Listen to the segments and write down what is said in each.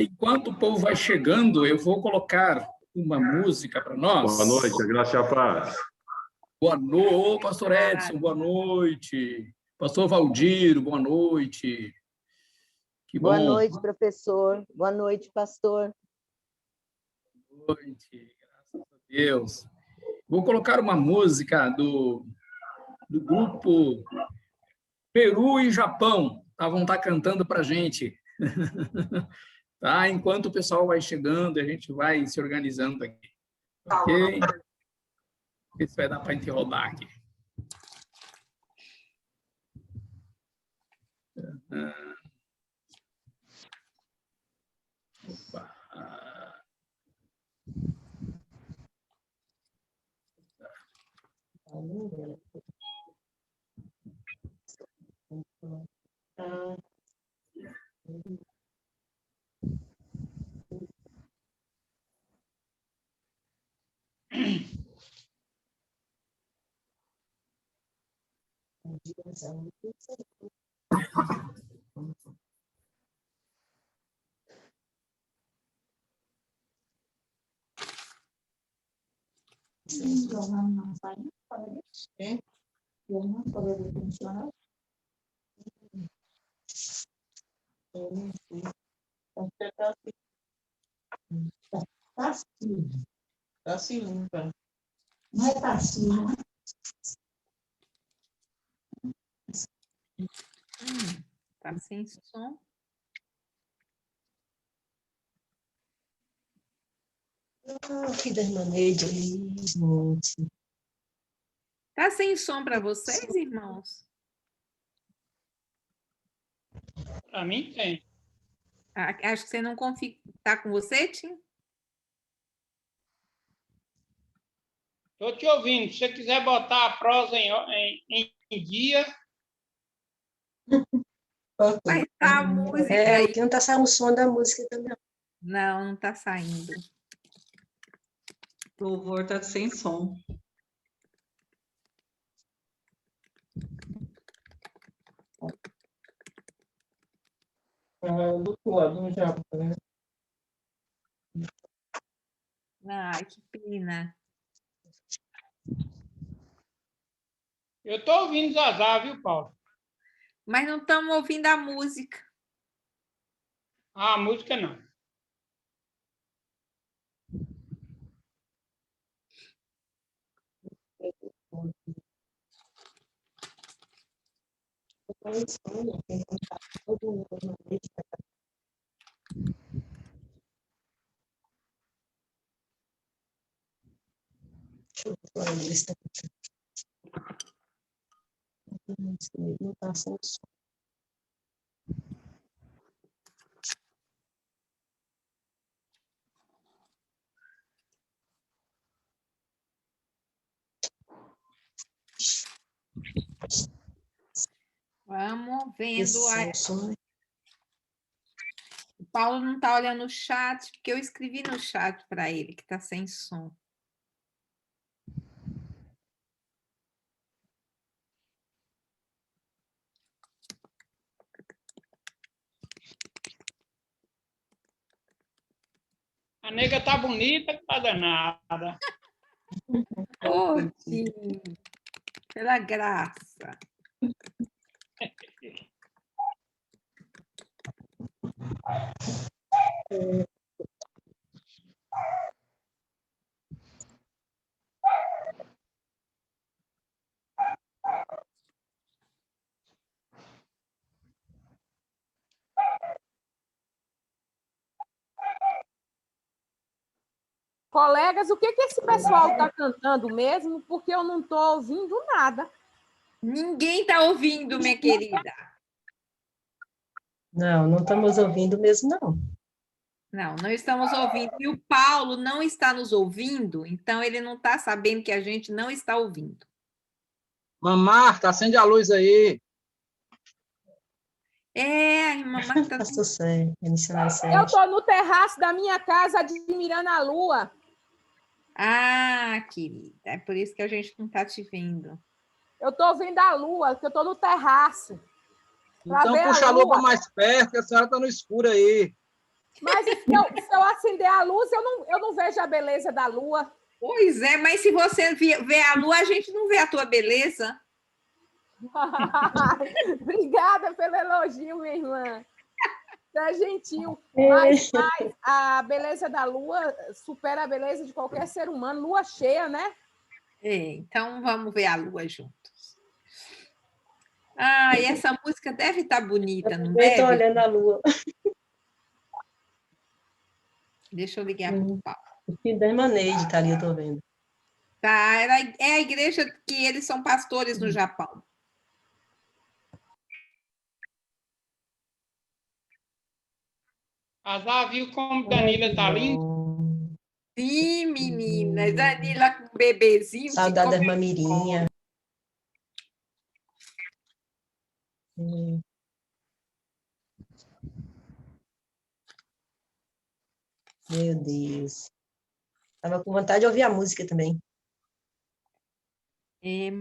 Enquanto o povo vai chegando, eu vou colocar uma música para nós. Boa noite, a graça e a paz. Boa noite, pastor Edson, boa noite. Pastor Valdir, boa noite. Que bom. Boa noite, professor. Boa noite, pastor. Boa noite, graças a Deus. Vou colocar uma música do grupo Peru e Japão. Vão estar cantando para a gente. Tá? Enquanto o pessoal vai chegando, a gente vai se organizando aqui. Ok? Ver se vai dar para a gente rodar aqui. Opa. Tá sim, tá. Não é passinho, né? Tá sem som. Que da irmã Neide aí, gente. Tá sem som para vocês, irmãos? Para mim, tem. Acho que você não confia. Tá com você, Tim? Estou te ouvindo. Se você quiser botar a prosa em dia... Vai estar a música aí. Aqui não está saindo o som da música também. Não, não tá saindo. O louvor tá sem som. Do outro lado, no Japão, né? Ai, que pena. Eu estou ouvindo Zazá, viu, Paulo? Mas não estamos ouvindo a música. Ah, a música não. Deixa eu ver a lista. Não está sem som. Vamos vendo. Som. O Paulo não está olhando o chat, porque eu escrevi no chat para ele que está sem som. A nega tá bonita, tá danada. Ô, Tim, pela graça. Colegas, o que esse pessoal está cantando mesmo? Porque eu não estou ouvindo nada. Ninguém está ouvindo, minha querida. Não, não estamos ouvindo mesmo, não. Não, não estamos ouvindo. E o Paulo não está nos ouvindo, então ele não está sabendo que a gente não está ouvindo. Marta, acende a luz aí. A irmã Marta... Pastor Sérgio, missionário Sérgio. Eu estou no terraço da minha casa admirando a lua. Ah, querida, é por isso que a gente não está te vendo. Eu estou vendo a lua, porque eu estou no terraço. Então puxa a lua para mais perto, que a senhora está no escuro aí. Mas se eu acender a luz, eu não vejo a beleza da lua. Pois é, mas se você vê a lua, a gente não vê a tua beleza. Obrigada pelo elogio, minha irmã. Você é gentil. Mas a beleza da lua supera a beleza de qualquer ser humano. Lua cheia, né? Então vamos ver a lua juntos. Ah, e essa música deve estar bonita, não Eu deve? estou olhando a lua. Deixa eu ligar para o Paulo. O filho da irmã Neide está ali, eu estou vendo. Tá, é a igreja que eles são pastores no Japão. Azar viu como Danila está linda? Sim, menina. Danila com um bebezinho. Saudade da irmã Mirinha. Meu Deus. Estava com vontade de ouvir a música também.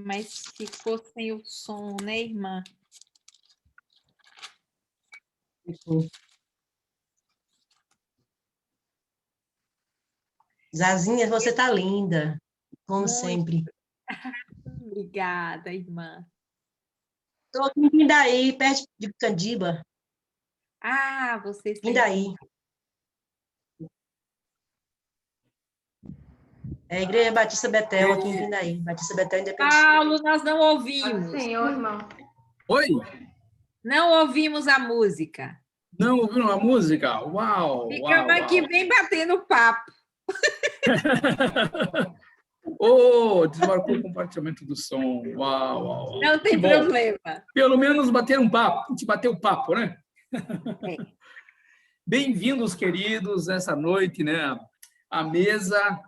Mas ficou sem o som, né, irmã? Zazinha, você está linda, como sempre. Obrigada, irmã. Estou aqui em Pindaí, perto de Candiba. Ah, vocês têm... Pindaí. É a Igreja Batista Betel, aqui em Pindaí. Batista Betel Independente. Paulo, nós não ouvimos. Senhor, irmão. Oi? Não ouvimos a música. Não ouviram a música? Uau! Ficamos uau, aqui uau. bem batendo papo. Desmarcou o compartilhamento do som. Uau, uau, uau. Não tem Que bom. problema. Pelo menos bater um papo. A gente bateu o papo, né? É. Bem-vindos, queridos, essa noite, né? A mesa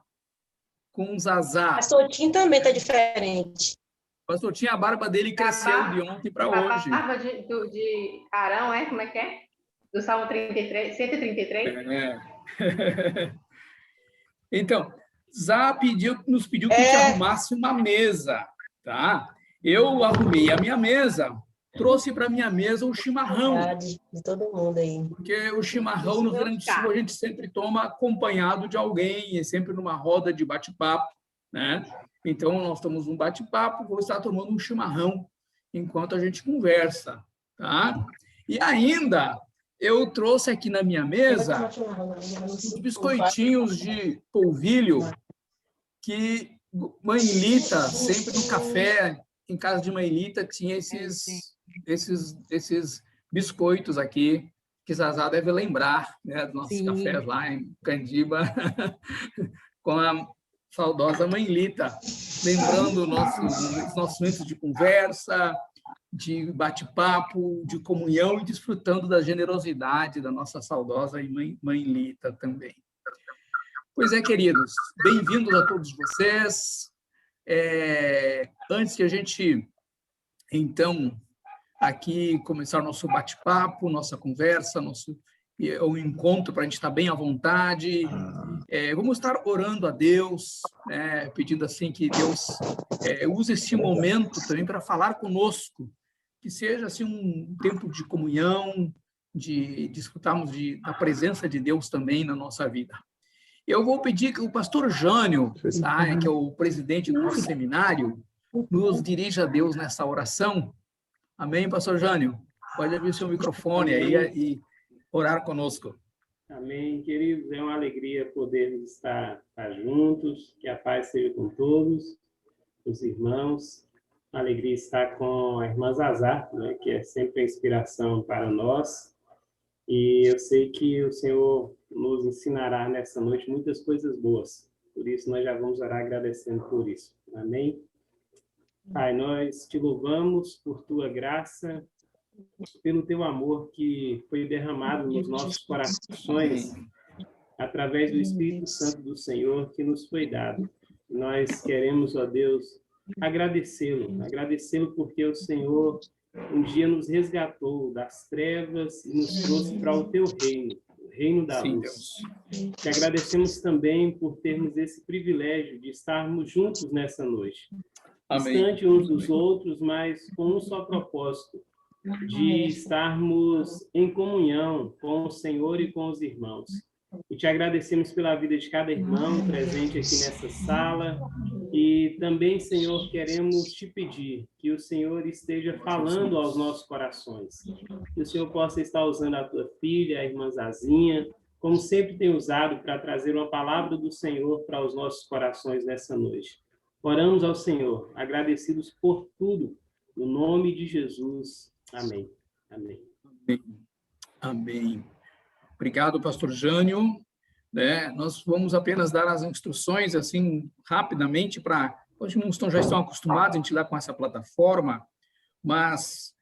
com Zazá. Pastor Tim também está diferente. Pastor Tim, a barba dele cresceu de ontem para hoje. A barba de Arão, é? Como é que é? Do Salmo 33, 133? Então, Zá nos pediu que te arrumasse uma mesa, tá? Eu arrumei a minha mesa, trouxe para minha mesa o chimarrão. De todo mundo aí. Porque o chimarrão no Rio Grande do Sul a gente sempre toma acompanhado de alguém, é sempre numa roda de bate-papo, né? Então, nós estamos num bate-papo, vou estar tomando um chimarrão enquanto a gente conversa, tá? E ainda, eu trouxe aqui na minha mesa os biscoitinhos de polvilho que Mãe Lita, sempre no café, em casa de Mãe Lita, tinha esses biscoitos aqui, que Zazá deve lembrar, né, dos nossos cafés lá em Candiba, com a saudosa Mãe Lita, lembrando os nossos momentos de conversa, de bate-papo, de comunhão e desfrutando da generosidade da nossa saudosa Mãe Lita também. Pois é, queridos, bem-vindos a todos vocês. Antes que a gente, então, aqui começar o nosso bate-papo, nossa conversa, o encontro para a gente estar bem à vontade, vamos estar orando a Deus, pedindo assim que Deus use este momento também para falar conosco, que seja assim um tempo de comunhão, de desfrutarmos da presença de Deus também na nossa vida. Eu vou pedir que o pastor Jânio, que é o presidente do nosso seminário, nos dirija a Deus nessa oração. Amém, pastor Jânio? Pode abrir o seu microfone aí e orar conosco. Amém, queridos. É uma alegria podermos estar juntos, que a paz seja com todos, os irmãos. Uma alegria estar com a irmã Zazá, né, que é sempre uma inspiração para nós. E eu sei que o Senhor nos ensinará nessa noite muitas coisas boas. Por isso, nós já vamos orar agradecendo por isso. Amém? Pai, nós te louvamos por tua graça, pelo teu amor que foi derramado nos nossos corações através do Espírito Santo do Senhor que nos foi dado. Nós queremos, ó Deus, agradecê-lo porque o Senhor um dia nos resgatou das trevas e nos trouxe para o teu reino, o reino da luz. Te agradecemos também por termos esse privilégio de estarmos juntos nessa noite. Distante uns dos outros, mas com um só propósito, de estarmos em comunhão com o Senhor e com os irmãos. E te agradecemos pela vida de cada irmão presente aqui nessa sala. E também, Senhor, queremos te pedir que o Senhor esteja falando aos nossos corações. Que o Senhor possa estar usando a tua filha, a irmã Zazinha, como sempre tem usado para trazer uma palavra do Senhor para os nossos corações nessa noite. Oramos ao Senhor, agradecidos por tudo, no nome de Jesus. Amém. Amém. Amém. Amém. Obrigado, pastor Jânio. Nós vamos apenas dar as instruções, assim, rapidamente, para... Os irmãos já estão acostumados a gente lidar com essa plataforma, mas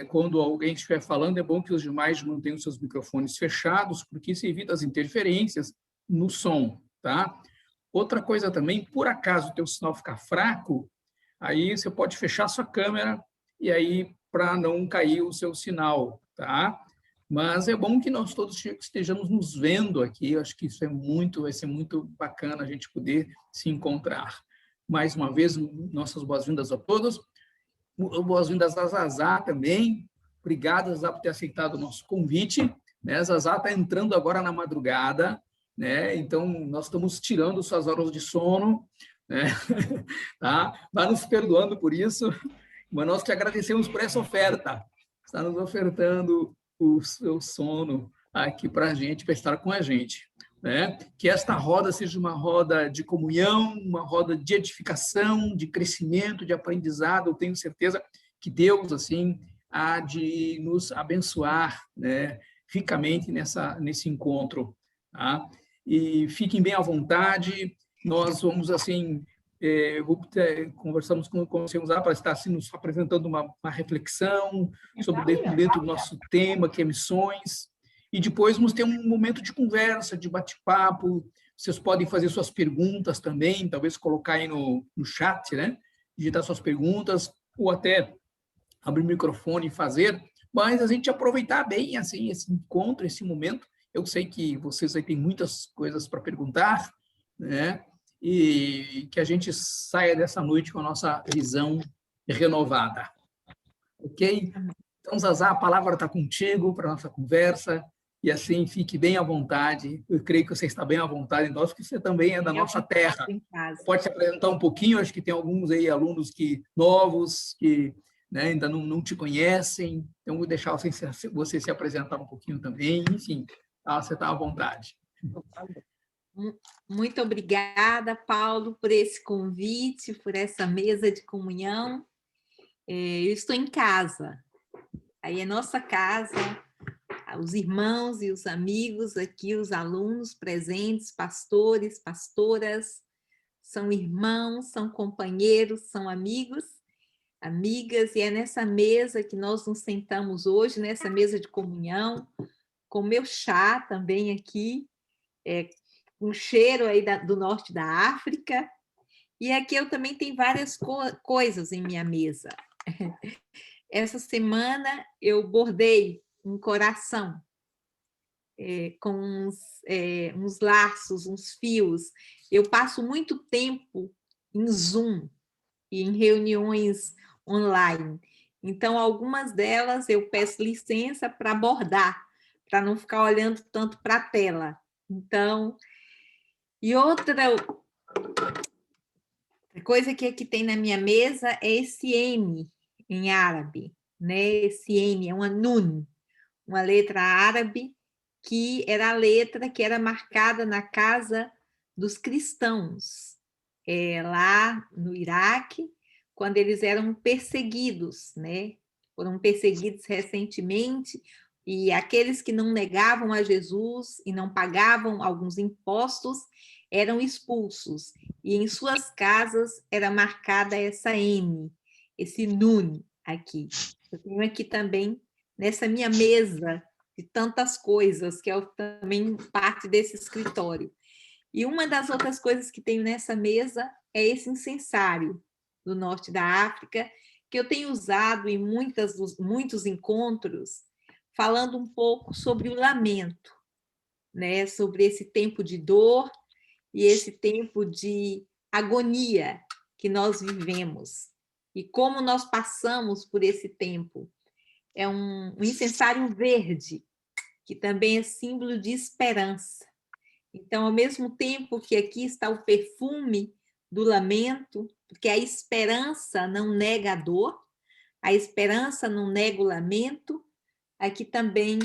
quando alguém estiver falando, é bom que os demais mantenham seus microfones fechados, porque isso evita as interferências no som, tá? Outra coisa também, por acaso o teu sinal ficar fraco, aí você pode fechar sua câmera, e aí, para não cair o seu sinal, tá? Mas é bom que nós todos estejamos nos vendo aqui. Eu acho que isso vai ser muito bacana a gente poder se encontrar. Mais uma vez, nossas boas-vindas a todos. Boas-vindas a Zazá também. Obrigado, Zazá, por ter aceitado o nosso convite. Zazá está entrando agora na madrugada, então nós estamos tirando suas horas de sono, tá? Vai nos perdoando por isso, mas nós te agradecemos por essa oferta. Está nos ofertando o seu sono aqui para a gente, para estar com a gente. Que esta roda seja uma roda de comunhão, uma roda de edificação, de crescimento, de aprendizado. Eu tenho certeza que Deus, assim, há de nos abençoar, ricamente nesse encontro. Tá? E fiquem bem à vontade. Nós vamos, assim, conversamos com o senhor Zá para estar assim, nos apresentando uma reflexão sobre dentro do nosso tema, que é missões. E depois vamos ter um momento de conversa, de bate-papo. Vocês podem fazer suas perguntas também, talvez colocar aí no chat, digitar suas perguntas, ou até abrir o microfone e fazer. Mas a gente aproveitar bem assim, esse encontro, esse momento. Eu sei que vocês aí têm muitas coisas para perguntar, e que a gente saia dessa noite com a nossa visão renovada. Ok? Então, Zazá, a palavra está contigo para a nossa conversa. E assim, fique bem à vontade. Eu creio que você está bem à vontade, nós, porque você também é da nossa terra. Pode se apresentar um pouquinho, acho que tem alguns aí alunos novos que ainda não te conhecem, então vou deixar você se apresentar um pouquinho também, enfim, você está à vontade. Muito obrigada, Paulo, por esse convite, por essa mesa de comunhão. Eu estou em casa, aí é nossa casa, os irmãos e os amigos aqui, os alunos presentes, pastores, pastoras, são irmãos, são companheiros, são amigos, amigas, e é nessa mesa que nós nos sentamos hoje, nessa mesa de comunhão, com meu chá também aqui, um cheiro aí do norte da África, e aqui eu também tenho várias coisas em minha mesa. Essa semana eu bordei um coração com uns laços, uns fios. Eu passo muito tempo em Zoom e em reuniões online. Então, algumas delas eu peço licença para bordar, para não ficar olhando tanto para a tela. Então, e outra coisa que aqui tem na minha mesa é esse M em árabe, Esse M é uma nun, uma letra árabe que era a letra que era marcada na casa dos cristãos, lá no Iraque, quando eles eram perseguidos, Foram perseguidos recentemente, e aqueles que não negavam a Jesus e não pagavam alguns impostos eram expulsos, e em suas casas era marcada essa N, esse Nun aqui. Eu tenho aqui também, nessa minha mesa de tantas coisas, que é também parte desse escritório. E uma das outras coisas que tenho nessa mesa é esse incensário do norte da África, que eu tenho usado em muitos encontros, falando um pouco sobre o lamento, sobre esse tempo de dor e esse tempo de agonia que nós vivemos, e como nós passamos por esse tempo. é um incensário verde, que também é símbolo de esperança. Então, ao mesmo tempo que aqui está o perfume do lamento, porque a esperança não nega a dor, a esperança não nega o lamento, aqui também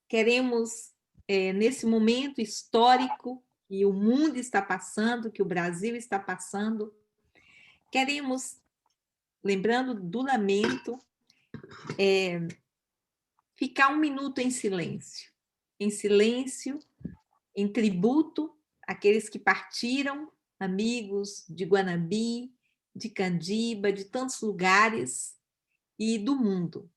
queremos, nesse momento histórico que o mundo está passando, que o Brasil está passando, queremos, lembrando do lamento, ficar um minuto em silêncio, em tributo àqueles que partiram, amigos de Guanabi, de Candiba, de tantos lugares e do mundo.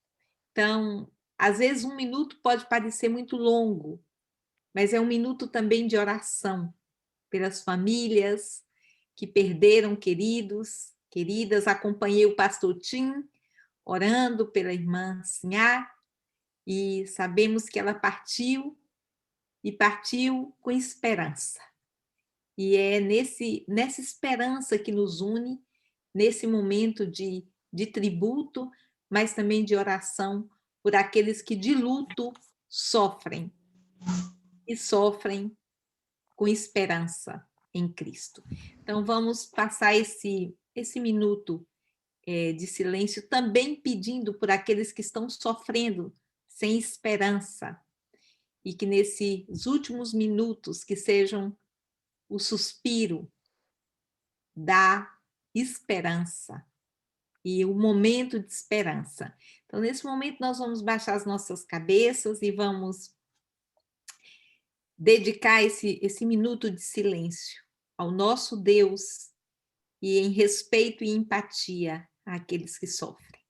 Então, às vezes um minuto pode parecer muito longo, mas é um minuto também de oração pelas famílias que perderam queridos, queridas. Acompanhei o pastor Tim orando pela irmã Sinhá e sabemos que ela partiu e partiu com esperança. E é nessa esperança que nos une, nesse momento de tributo, mas também de oração por aqueles que de luto sofrem, e sofrem com esperança em Cristo. Então, vamos passar esse minuto de silêncio também pedindo por aqueles que estão sofrendo sem esperança, e que nesses últimos minutos que sejam o suspiro da esperança e o momento de esperança. Então, nesse momento, nós vamos baixar as nossas cabeças e vamos dedicar esse minuto de silêncio ao nosso Deus e em respeito e empatia àqueles que sofrem.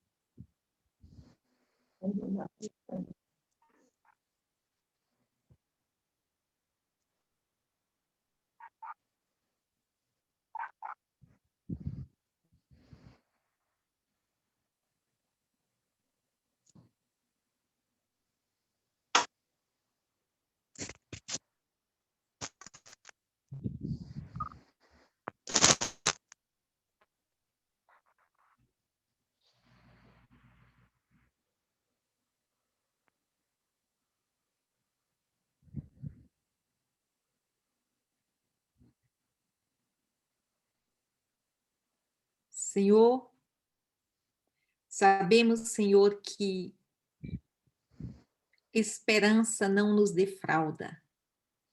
Senhor, sabemos, Senhor, que esperança não nos defrauda,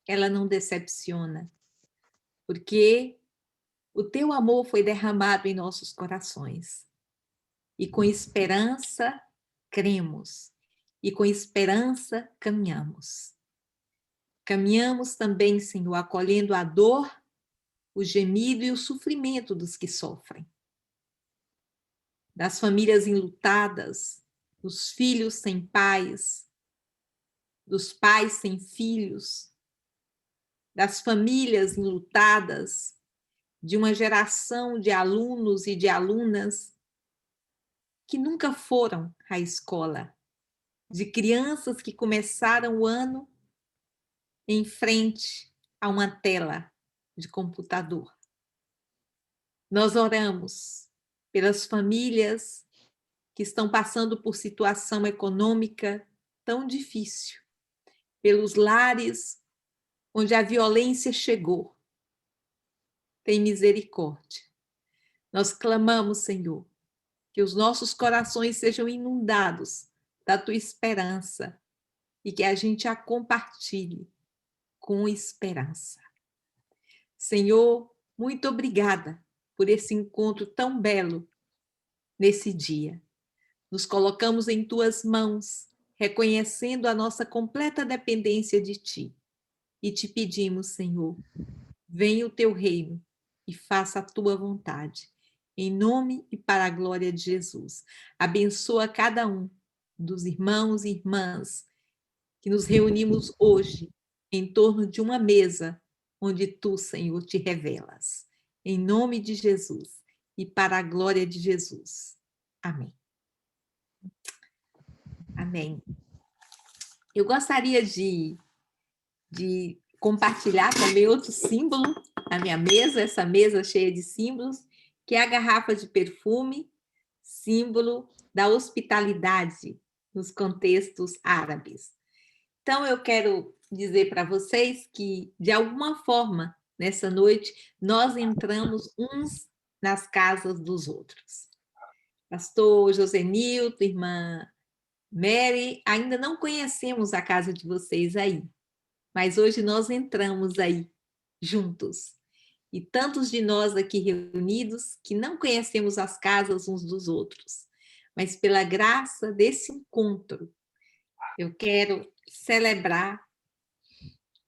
ela não decepciona, porque o teu amor foi derramado em nossos corações. E com esperança cremos, e com esperança caminhamos. Caminhamos também, Senhor, acolhendo a dor, o gemido e o sofrimento dos que sofrem. Das famílias enlutadas, dos filhos sem pais, dos pais sem filhos, das famílias enlutadas, de uma geração de alunos e de alunas que nunca foram à escola, de crianças que começaram o ano em frente a uma tela de computador. Nós oramos pelas famílias que estão passando por situação econômica tão difícil, pelos lares onde a violência chegou. Tem misericórdia. Nós clamamos, Senhor, que os nossos corações sejam inundados da tua esperança e que a gente a compartilhe com esperança. Senhor, muito obrigada por esse encontro tão belo nesse dia. Nos colocamos em tuas mãos, reconhecendo a nossa completa dependência de ti. E te pedimos, Senhor, venha o teu reino e faça a tua vontade. Em nome e para a glória de Jesus. Abençoa cada um dos irmãos e irmãs que nos reunimos hoje em torno de uma mesa onde tu, Senhor, te revelas. Em nome de Jesus e para a glória de Jesus. Amém. Amém. Eu gostaria de compartilhar também outro símbolo na minha mesa, essa mesa cheia de símbolos, que é a garrafa de perfume, símbolo da hospitalidade nos contextos árabes. Então, eu quero dizer para vocês que, de alguma forma, nessa noite, nós entramos uns nas casas dos outros. Pastor Josenilton, irmã Mary, ainda não conhecemos a casa de vocês aí, mas hoje nós entramos aí, juntos. E tantos de nós aqui reunidos que não conhecemos as casas uns dos outros, mas pela graça desse encontro, eu quero celebrar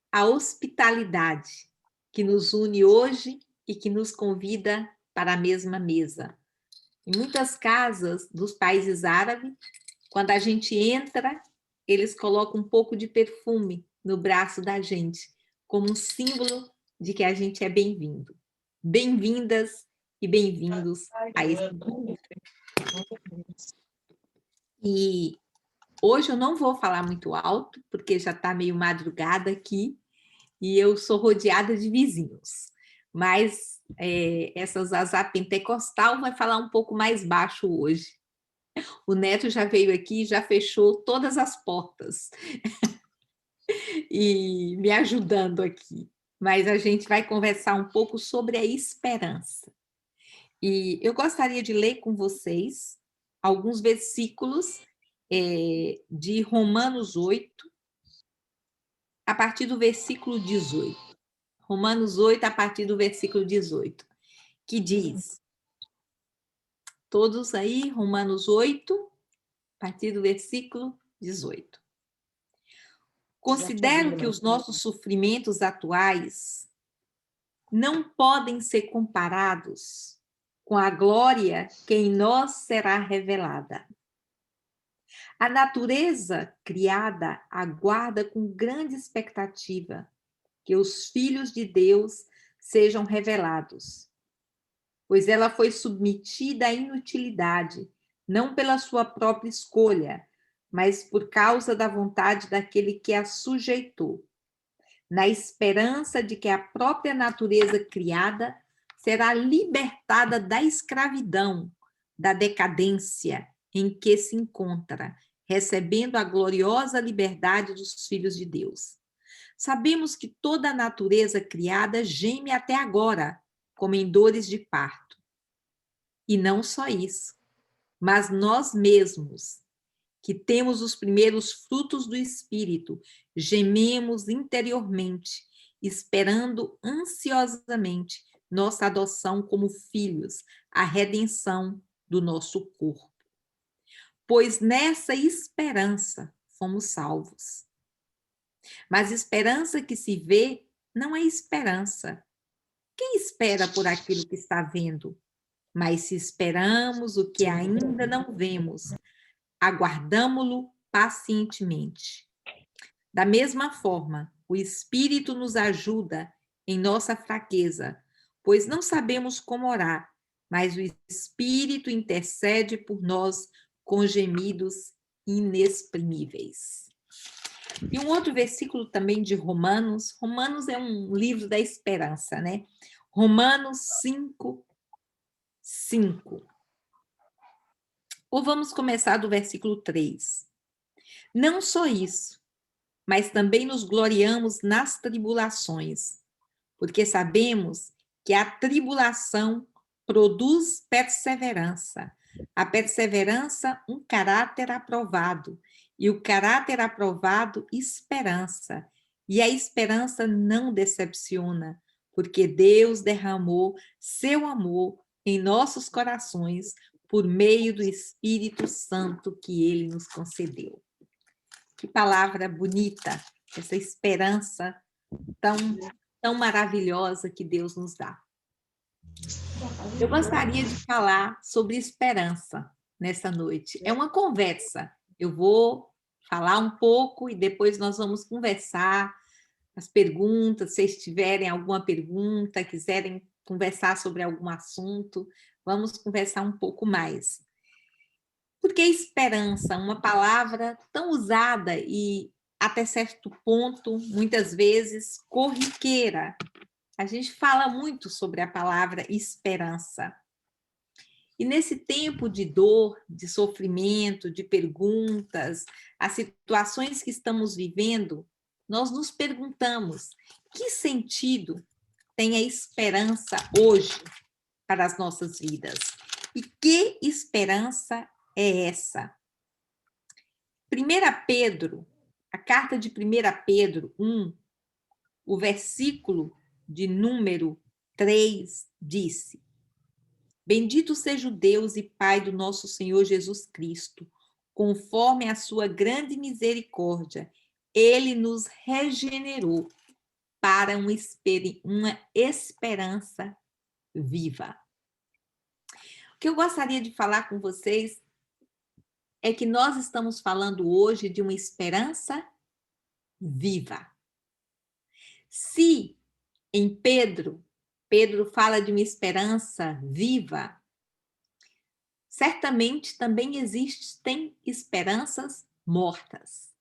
a hospitalidade que nos une hoje e que nos convida para a mesma mesa. Em muitas casas dos países árabes, quando a gente entra, eles colocam um pouco de perfume no braço da gente, como um símbolo de que a gente é bem-vindo. Bem-vindas e bem-vindos a esse mundo. E hoje eu não vou falar muito alto, porque já está meio madrugada aqui, e eu sou rodeada de vizinhos. Mas essa Zazá Pentecostal vai falar um pouco mais baixo hoje. O Neto já veio aqui, já fechou todas as portas e me ajudando aqui. Mas a gente vai conversar um pouco sobre a esperança. E eu gostaria de ler com vocês alguns versículos de Romanos 8, a partir do versículo 18. Romanos 8, a partir do versículo 18, que diz... Todos aí, Romanos 8, a partir do versículo 18. Considero que os nossos sofrimentos atuais não podem ser comparados com a glória que em nós será revelada. A natureza criada aguarda com grande expectativa que os filhos de Deus sejam revelados, pois ela foi submetida à inutilidade, não pela sua própria escolha, mas por causa da vontade daquele que a sujeitou, na esperança de que a própria natureza criada será libertada da escravidão, da decadência em que se encontra, recebendo a gloriosa liberdade dos filhos de Deus. Sabemos que toda a natureza criada geme até agora, como em dores de parto. E não só isso, mas nós mesmos, que temos os primeiros frutos do Espírito, gememos interiormente, esperando ansiosamente nossa adoção como filhos, a redenção do nosso corpo. Pois nessa esperança fomos salvos. Mas esperança que se vê não é esperança. Quem espera por aquilo que está vendo? Mas se esperamos o que ainda não vemos, aguardamo-lo pacientemente. Da mesma forma, o Espírito nos ajuda em nossa fraqueza, pois não sabemos como orar, mas o Espírito intercede por nós com gemidos inexprimíveis. E um outro versículo também de Romanos. Romanos é um livro da esperança, né? Romanos 5, 5. Ou vamos começar do versículo 3. Não só isso, mas também nos gloriamos nas tribulações, porque sabemos que a tribulação produz perseverança. A perseverança, um caráter aprovado, e o caráter aprovado, esperança. E a esperança não decepciona, porque Deus derramou seu amor em nossos corações por meio do Espírito Santo que ele nos concedeu. Que palavra bonita, essa esperança tão maravilhosa que Deus nos dá. Eu gostaria de falar sobre esperança nessa noite. É uma conversa. Eu vou falar um pouco e depois nós vamos conversar. As perguntas, se vocês tiverem alguma pergunta, quiserem conversar sobre algum assunto, vamos conversar um pouco mais. Por que esperança? Uma palavra tão usada e, até certo ponto, muitas vezes, corriqueira. A gente fala muito sobre a palavra esperança. E nesse tempo de dor, de sofrimento, de perguntas, as situações que estamos vivendo, nós nos perguntamos: que sentido tem a esperança hoje para as nossas vidas? E que esperança é essa? 1 Pedro, a carta de 1 Pedro 1, o versículo de número 3 disse: Bendito seja o Deus e Pai do nosso Senhor Jesus Cristo, conforme a sua grande misericórdia, ele nos regenerou para uma esperança viva. O que eu gostaria de falar com vocês é que nós estamos falando hoje de uma esperança viva. Se em Pedro fala de uma esperança viva, certamente também existem esperanças mortas.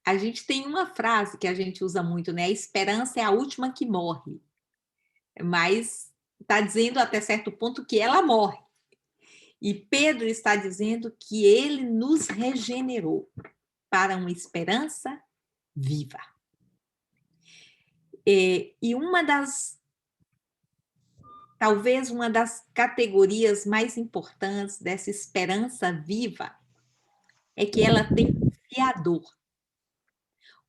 A gente tem uma frase que a gente usa muito, né? A esperança é a última que morre. Mas está dizendo até certo ponto que ela morre. E Pedro está dizendo que ele nos regenerou para uma esperança viva. E talvez uma das categorias mais importantes dessa esperança viva é que ela tem um fiador.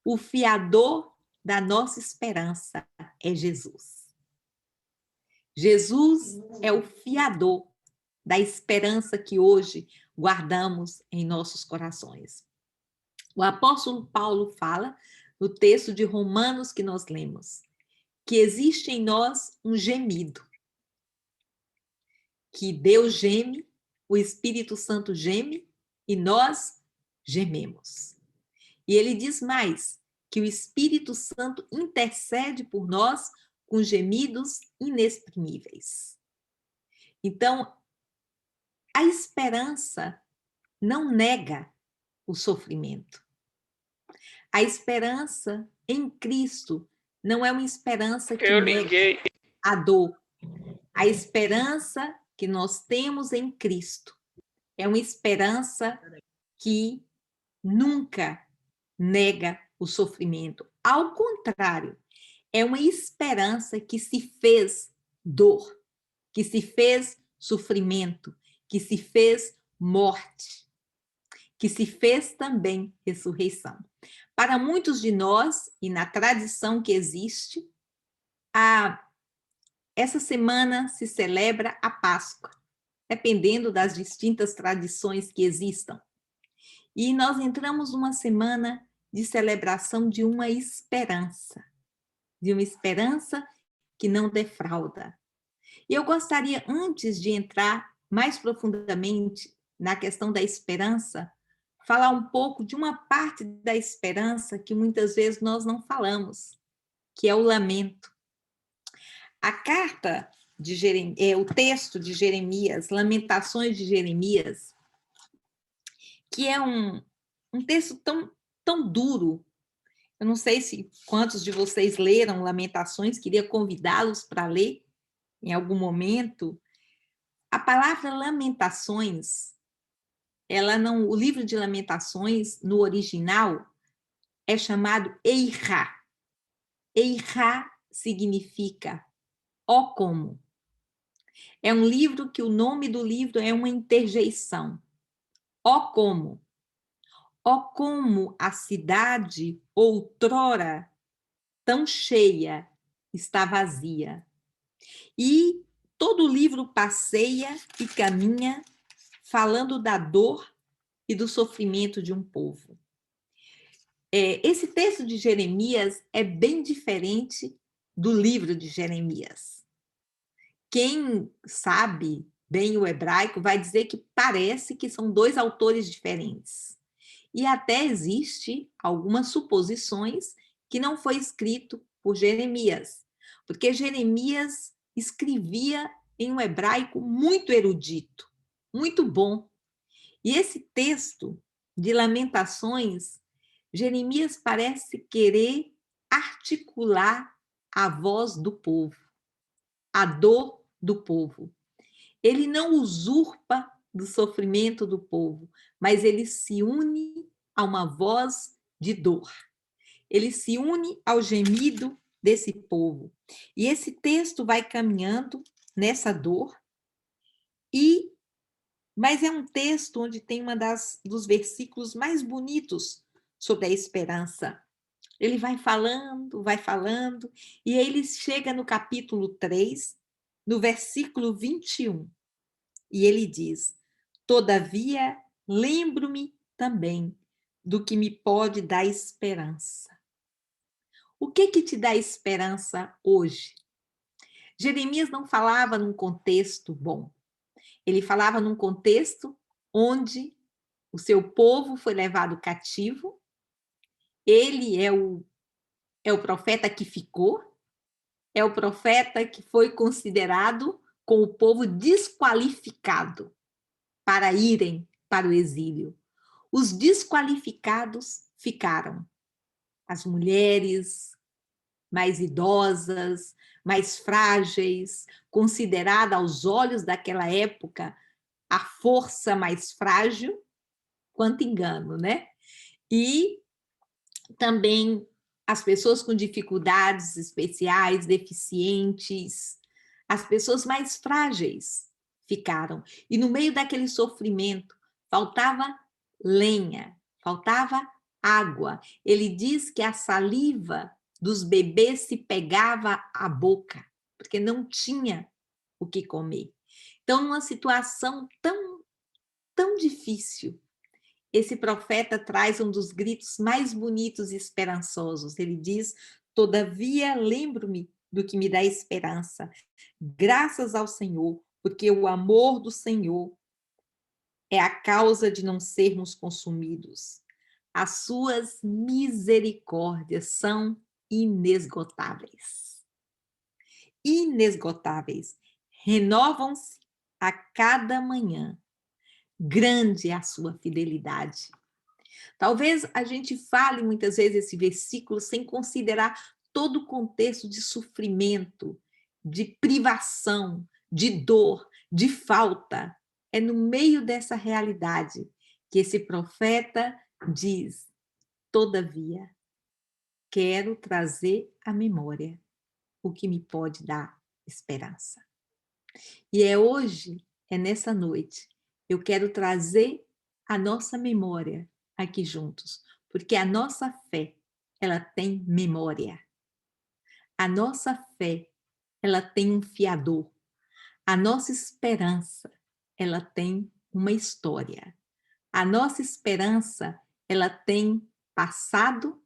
O fiador da nossa esperança é Jesus. Jesus é o fiador da esperança que hoje guardamos em nossos corações. O apóstolo Paulo fala, no texto de Romanos que nós lemos, que existe em nós um gemido, que Deus geme, o Espírito Santo geme e nós gememos. E ele diz mais, que o Espírito Santo intercede por nós com gemidos inexprimíveis. Então, a esperança não nega o sofrimento. A esperança em Cristo não é uma esperança que nega a dor. A esperança que nós temos em Cristo é uma esperança que nunca nega o sofrimento. Ao contrário, é uma esperança que se fez dor, que se fez sofrimento, que se fez morte, que se fez também ressurreição. Para muitos de nós, e na tradição que existe, essa semana se celebra a Páscoa, dependendo das distintas tradições que existam. E nós entramos numa semana de celebração de uma esperança que não defrauda. E eu gostaria, antes de entrar mais profundamente na questão da esperança, falar um pouco de uma parte da esperança que muitas vezes nós não falamos, que é o lamento. A carta de o texto de Jeremias, Lamentações de Jeremias, que é um texto tão duro. Eu não sei se quantos de vocês leram Lamentações, queria convidá-los para ler em algum momento. A palavra Lamentações, o livro de Lamentações, no original, é chamado Eirá. Eirá significa ó como. É um livro que o nome do livro é uma interjeição. Ó como. Ó como a cidade outrora tão cheia está vazia. E todo o livro passeia e caminha falando da dor e do sofrimento de um povo. Esse texto de Jeremias é bem diferente do livro de Jeremias. Quem sabe bem o hebraico vai dizer que parece que são dois autores diferentes. E até existe algumas suposições que não foi escrito por Jeremias, porque Jeremias escrevia em um hebraico muito erudito, muito bom. E esse texto de Lamentações, Jeremias parece querer articular a voz do povo, a dor do povo. Ele não usurpa do sofrimento do povo, mas ele se une a uma voz de dor. Ele se une ao gemido desse povo. E esse texto vai caminhando nessa dor, mas é um texto onde tem dos versículos mais bonitos sobre a esperança. Ele vai falando, e aí ele chega no capítulo 3, no versículo 21, e ele diz: todavia, lembro-me também do que me pode dar esperança. O que te dá esperança hoje? Jeremias não falava num contexto bom. Ele falava num contexto onde o seu povo foi levado cativo. Ele é o profeta que ficou, é o profeta que foi considerado com o povo desqualificado para irem para o exílio. Os desqualificados ficaram. As mulheres mais idosas, mais frágeis, considerada aos olhos daquela época a força mais frágil, quanto engano, né? E também as pessoas com dificuldades especiais, deficientes, as pessoas mais frágeis ficaram. E no meio daquele sofrimento, faltava lenha, faltava água. Ele diz que a saliva dos bebês se pegava à boca, porque não tinha o que comer. Então, numa situação tão difícil, esse profeta traz um dos gritos mais bonitos e esperançosos. Ele diz: todavia, lembro-me do que me dá esperança. Graças ao Senhor, porque o amor do Senhor é a causa de não sermos consumidos. As suas misericórdias são inesgotáveis. Inesgotáveis. Renovam-se a cada manhã. Grande é a sua fidelidade. Talvez a gente fale muitas vezes esse versículo sem considerar todo o contexto de sofrimento, de privação, de dor, de falta. É no meio dessa realidade que esse profeta diz: todavia, quero trazer à memória o que me pode dar esperança. E é hoje, é nessa noite, eu quero trazer a nossa memória aqui juntos, porque a nossa fé, ela tem memória. A nossa fé, ela tem um fiador. A nossa esperança, ela tem uma história. A nossa esperança, ela tem passado,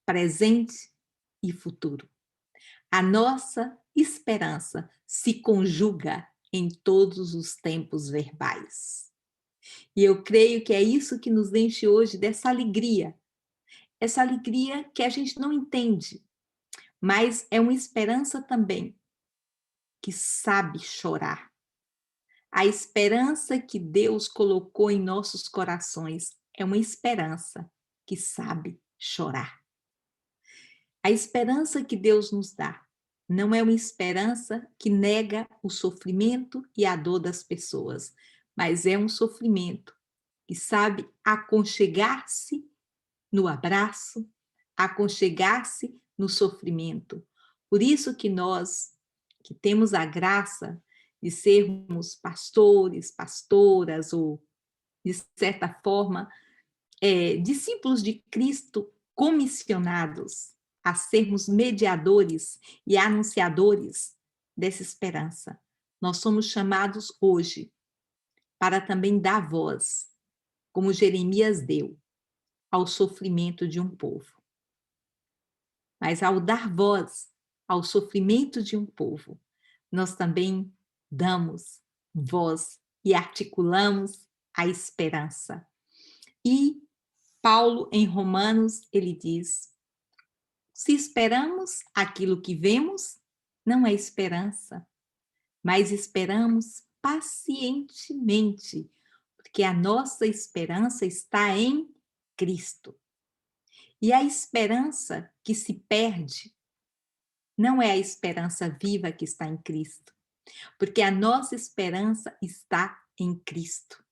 presente e futuro. A nossa esperança se conjuga em todos os tempos verbais. E eu creio que é isso que nos enche hoje dessa alegria. Essa alegria que a gente não entende, mas é uma esperança também que sabe chorar. A esperança que Deus colocou em nossos corações é uma esperança que sabe chorar. A esperança que Deus nos dá não é uma esperança que nega o sofrimento e a dor das pessoas, mas é um sofrimento que sabe aconchegar-se no abraço, aconchegar-se no sofrimento. Por isso que nós, que temos a graça de sermos pastores, pastoras, ou, de certa forma, discípulos de Cristo comissionados a sermos mediadores e anunciadores dessa esperança. Nós somos chamados hoje para também dar voz, como Jeremias deu, ao sofrimento de um povo. Mas ao dar voz ao sofrimento de um povo, nós também damos voz e articulamos a esperança. E Paulo, em Romanos, ele diz: se esperamos aquilo que vemos, não é esperança, mas esperamos pacientemente, porque a nossa esperança está em Cristo. E a esperança que se perde não é a esperança viva que está em Cristo, porque a nossa esperança está em Cristo.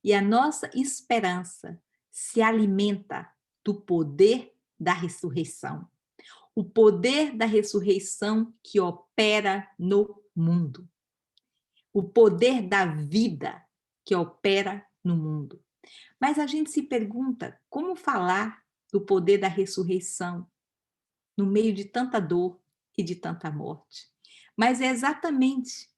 E a nossa esperança se alimenta do poder da ressurreição. O poder da ressurreição que opera no mundo. O poder da vida que opera no mundo. Mas a gente se pergunta como falar do poder da ressurreição no meio de tanta dor e de tanta morte. Mas é exatamente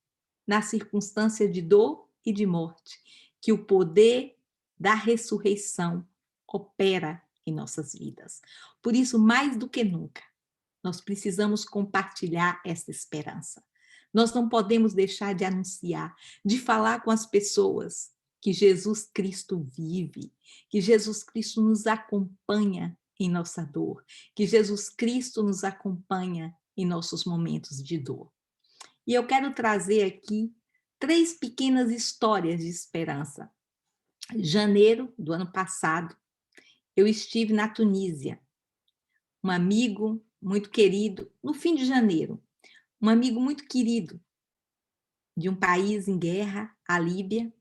na circunstância de dor e de morte que o poder da ressurreição opera em nossas vidas. Por isso, mais do que nunca, nós precisamos compartilhar essa esperança. Nós não podemos deixar de anunciar, de falar com as pessoas que Jesus Cristo vive, que Jesus Cristo nos acompanha em nossa dor, que Jesus Cristo nos acompanha em nossos momentos de dor. E eu quero trazer aqui 3 pequenas histórias de esperança. Em janeiro do ano passado, eu estive na Tunísia. Um amigo muito querido, no fim de janeiro, um amigo muito querido de um país em guerra, a Líbia,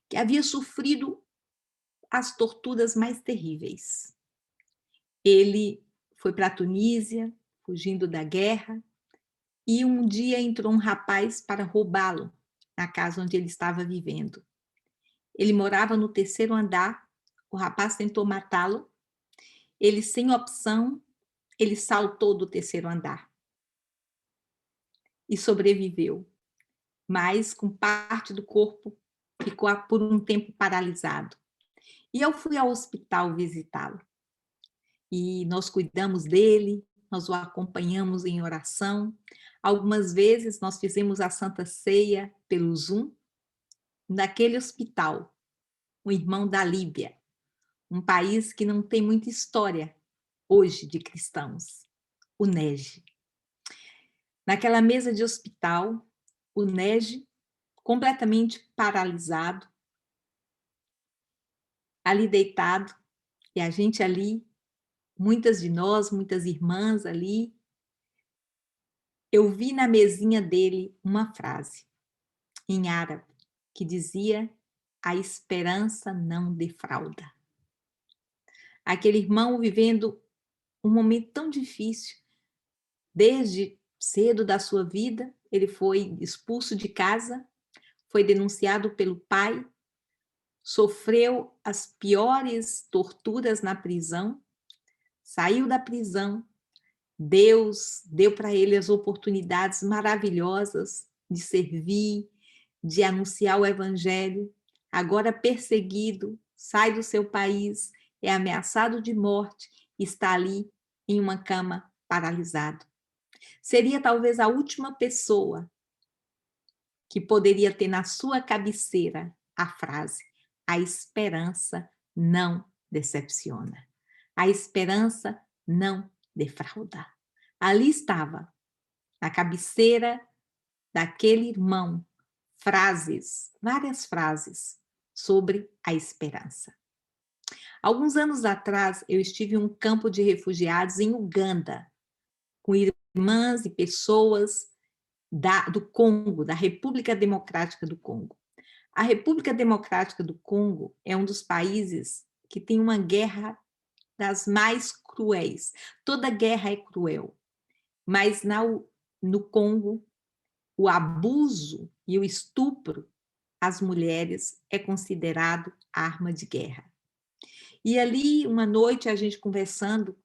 que havia sofrido as torturas mais terríveis. Ele foi para a Tunísia, fugindo da guerra, e um dia entrou um rapaz para roubá-lo na casa onde ele estava vivendo. Ele morava no 3º andar, o rapaz tentou matá-lo, ele, sem opção, ele saltou do 3º andar e sobreviveu, mas com parte do corpo ficou por um tempo paralisado. E eu fui ao hospital visitá-lo. E nós cuidamos dele, nós o acompanhamos em oração. Algumas vezes nós fizemos a Santa Ceia pelo Zoom, naquele hospital, um irmão da Líbia, um país que não tem muita história hoje de cristãos, o NEG. Naquela mesa de hospital, o NEG, completamente paralisado, ali deitado, e a gente ali, muitas de nós, muitas irmãs ali, eu vi na mesinha dele uma frase em árabe que dizia: a esperança não defrauda. Aquele irmão vivendo um momento tão difícil, desde cedo da sua vida, ele foi expulso de casa, foi denunciado pelo pai, sofreu as piores torturas na prisão, saiu da prisão, Deus deu para ele as oportunidades maravilhosas de servir, de anunciar o evangelho, agora perseguido, sai do seu país, é ameaçado de morte, está ali em uma cama paralisado. Seria talvez a última pessoa que poderia ter na sua cabeceira a frase: a esperança não decepciona. A esperança não defrauda. Ali estava, na cabeceira daquele irmão, frases, várias frases sobre a esperança. Alguns anos atrás, eu estive em um campo de refugiados em Uganda, com irmãs e pessoas do Congo, da República Democrática do Congo. A República Democrática do Congo é um dos países que tem uma guerra das mais cruéis. Toda guerra é cruel, mas no Congo, o abuso e o estupro às mulheres é considerado arma de guerra. E ali, uma noite, a gente conversando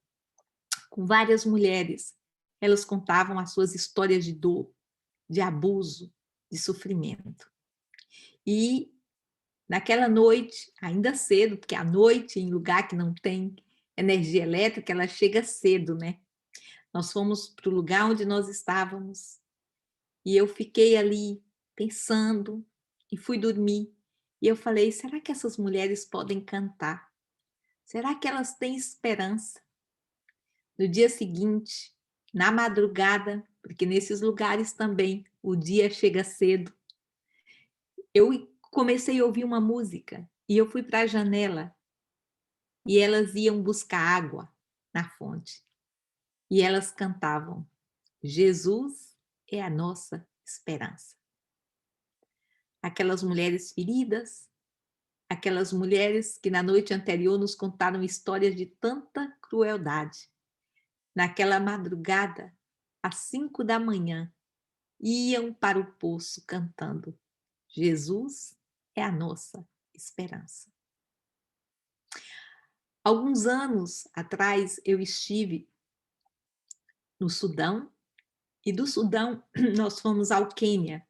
com várias mulheres, elas contavam as suas histórias de dor, de abuso, de sofrimento. E naquela noite, ainda cedo, porque à noite, em lugar que não tem energia elétrica, ela chega cedo, né? Nós fomos para o lugar onde nós estávamos e eu fiquei ali pensando e fui dormir. E eu falei, será que essas mulheres podem cantar? Será que elas têm esperança? No dia seguinte, na madrugada, porque nesses lugares também o dia chega cedo, eu comecei a ouvir uma música e eu fui para a janela e elas iam buscar água na fonte. E elas cantavam: Jesus é a nossa esperança. aquelas mulheres feridas, aquelas mulheres que na noite anterior nos contaram histórias de tanta crueldade. Naquela madrugada, às 5 da manhã, iam para o poço cantando: Jesus é a nossa esperança. Alguns anos atrás, eu estive no Sudão, e do Sudão nós fomos ao Quênia.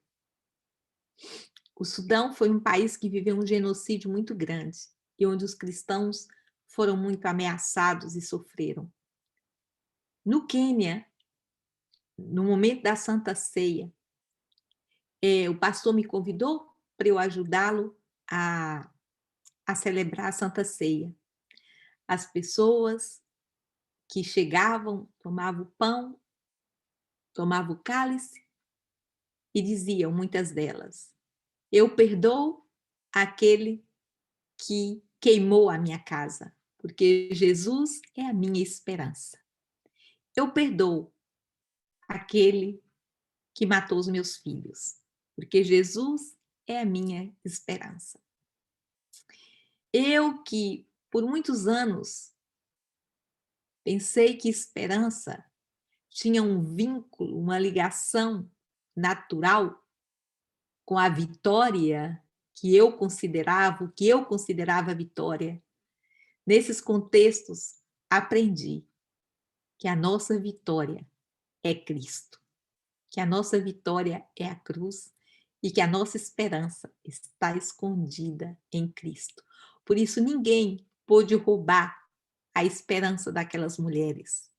O Sudão foi um país que viveu um genocídio muito grande e onde os cristãos foram muito ameaçados e sofreram. No Quênia, no momento da Santa Ceia, o pastor me convidou para eu ajudá-lo a celebrar a Santa Ceia. As pessoas que chegavam, tomavam o pão, tomavam o cálice e diziam, muitas delas: eu perdoo aquele que queimou a minha casa, porque Jesus é a minha esperança. Eu perdoo aquele que matou os meus filhos, porque Jesus é a minha esperança. Eu que, por muitos anos, pensei que esperança tinha um vínculo, uma ligação natural com a vitória que eu considerava, o que eu considerava vitória. Nesses contextos, aprendi que a nossa vitória é Cristo, que a nossa vitória é a cruz e que a nossa esperança está escondida em Cristo. Por isso, ninguém pôde roubar a esperança daquelas mulheres.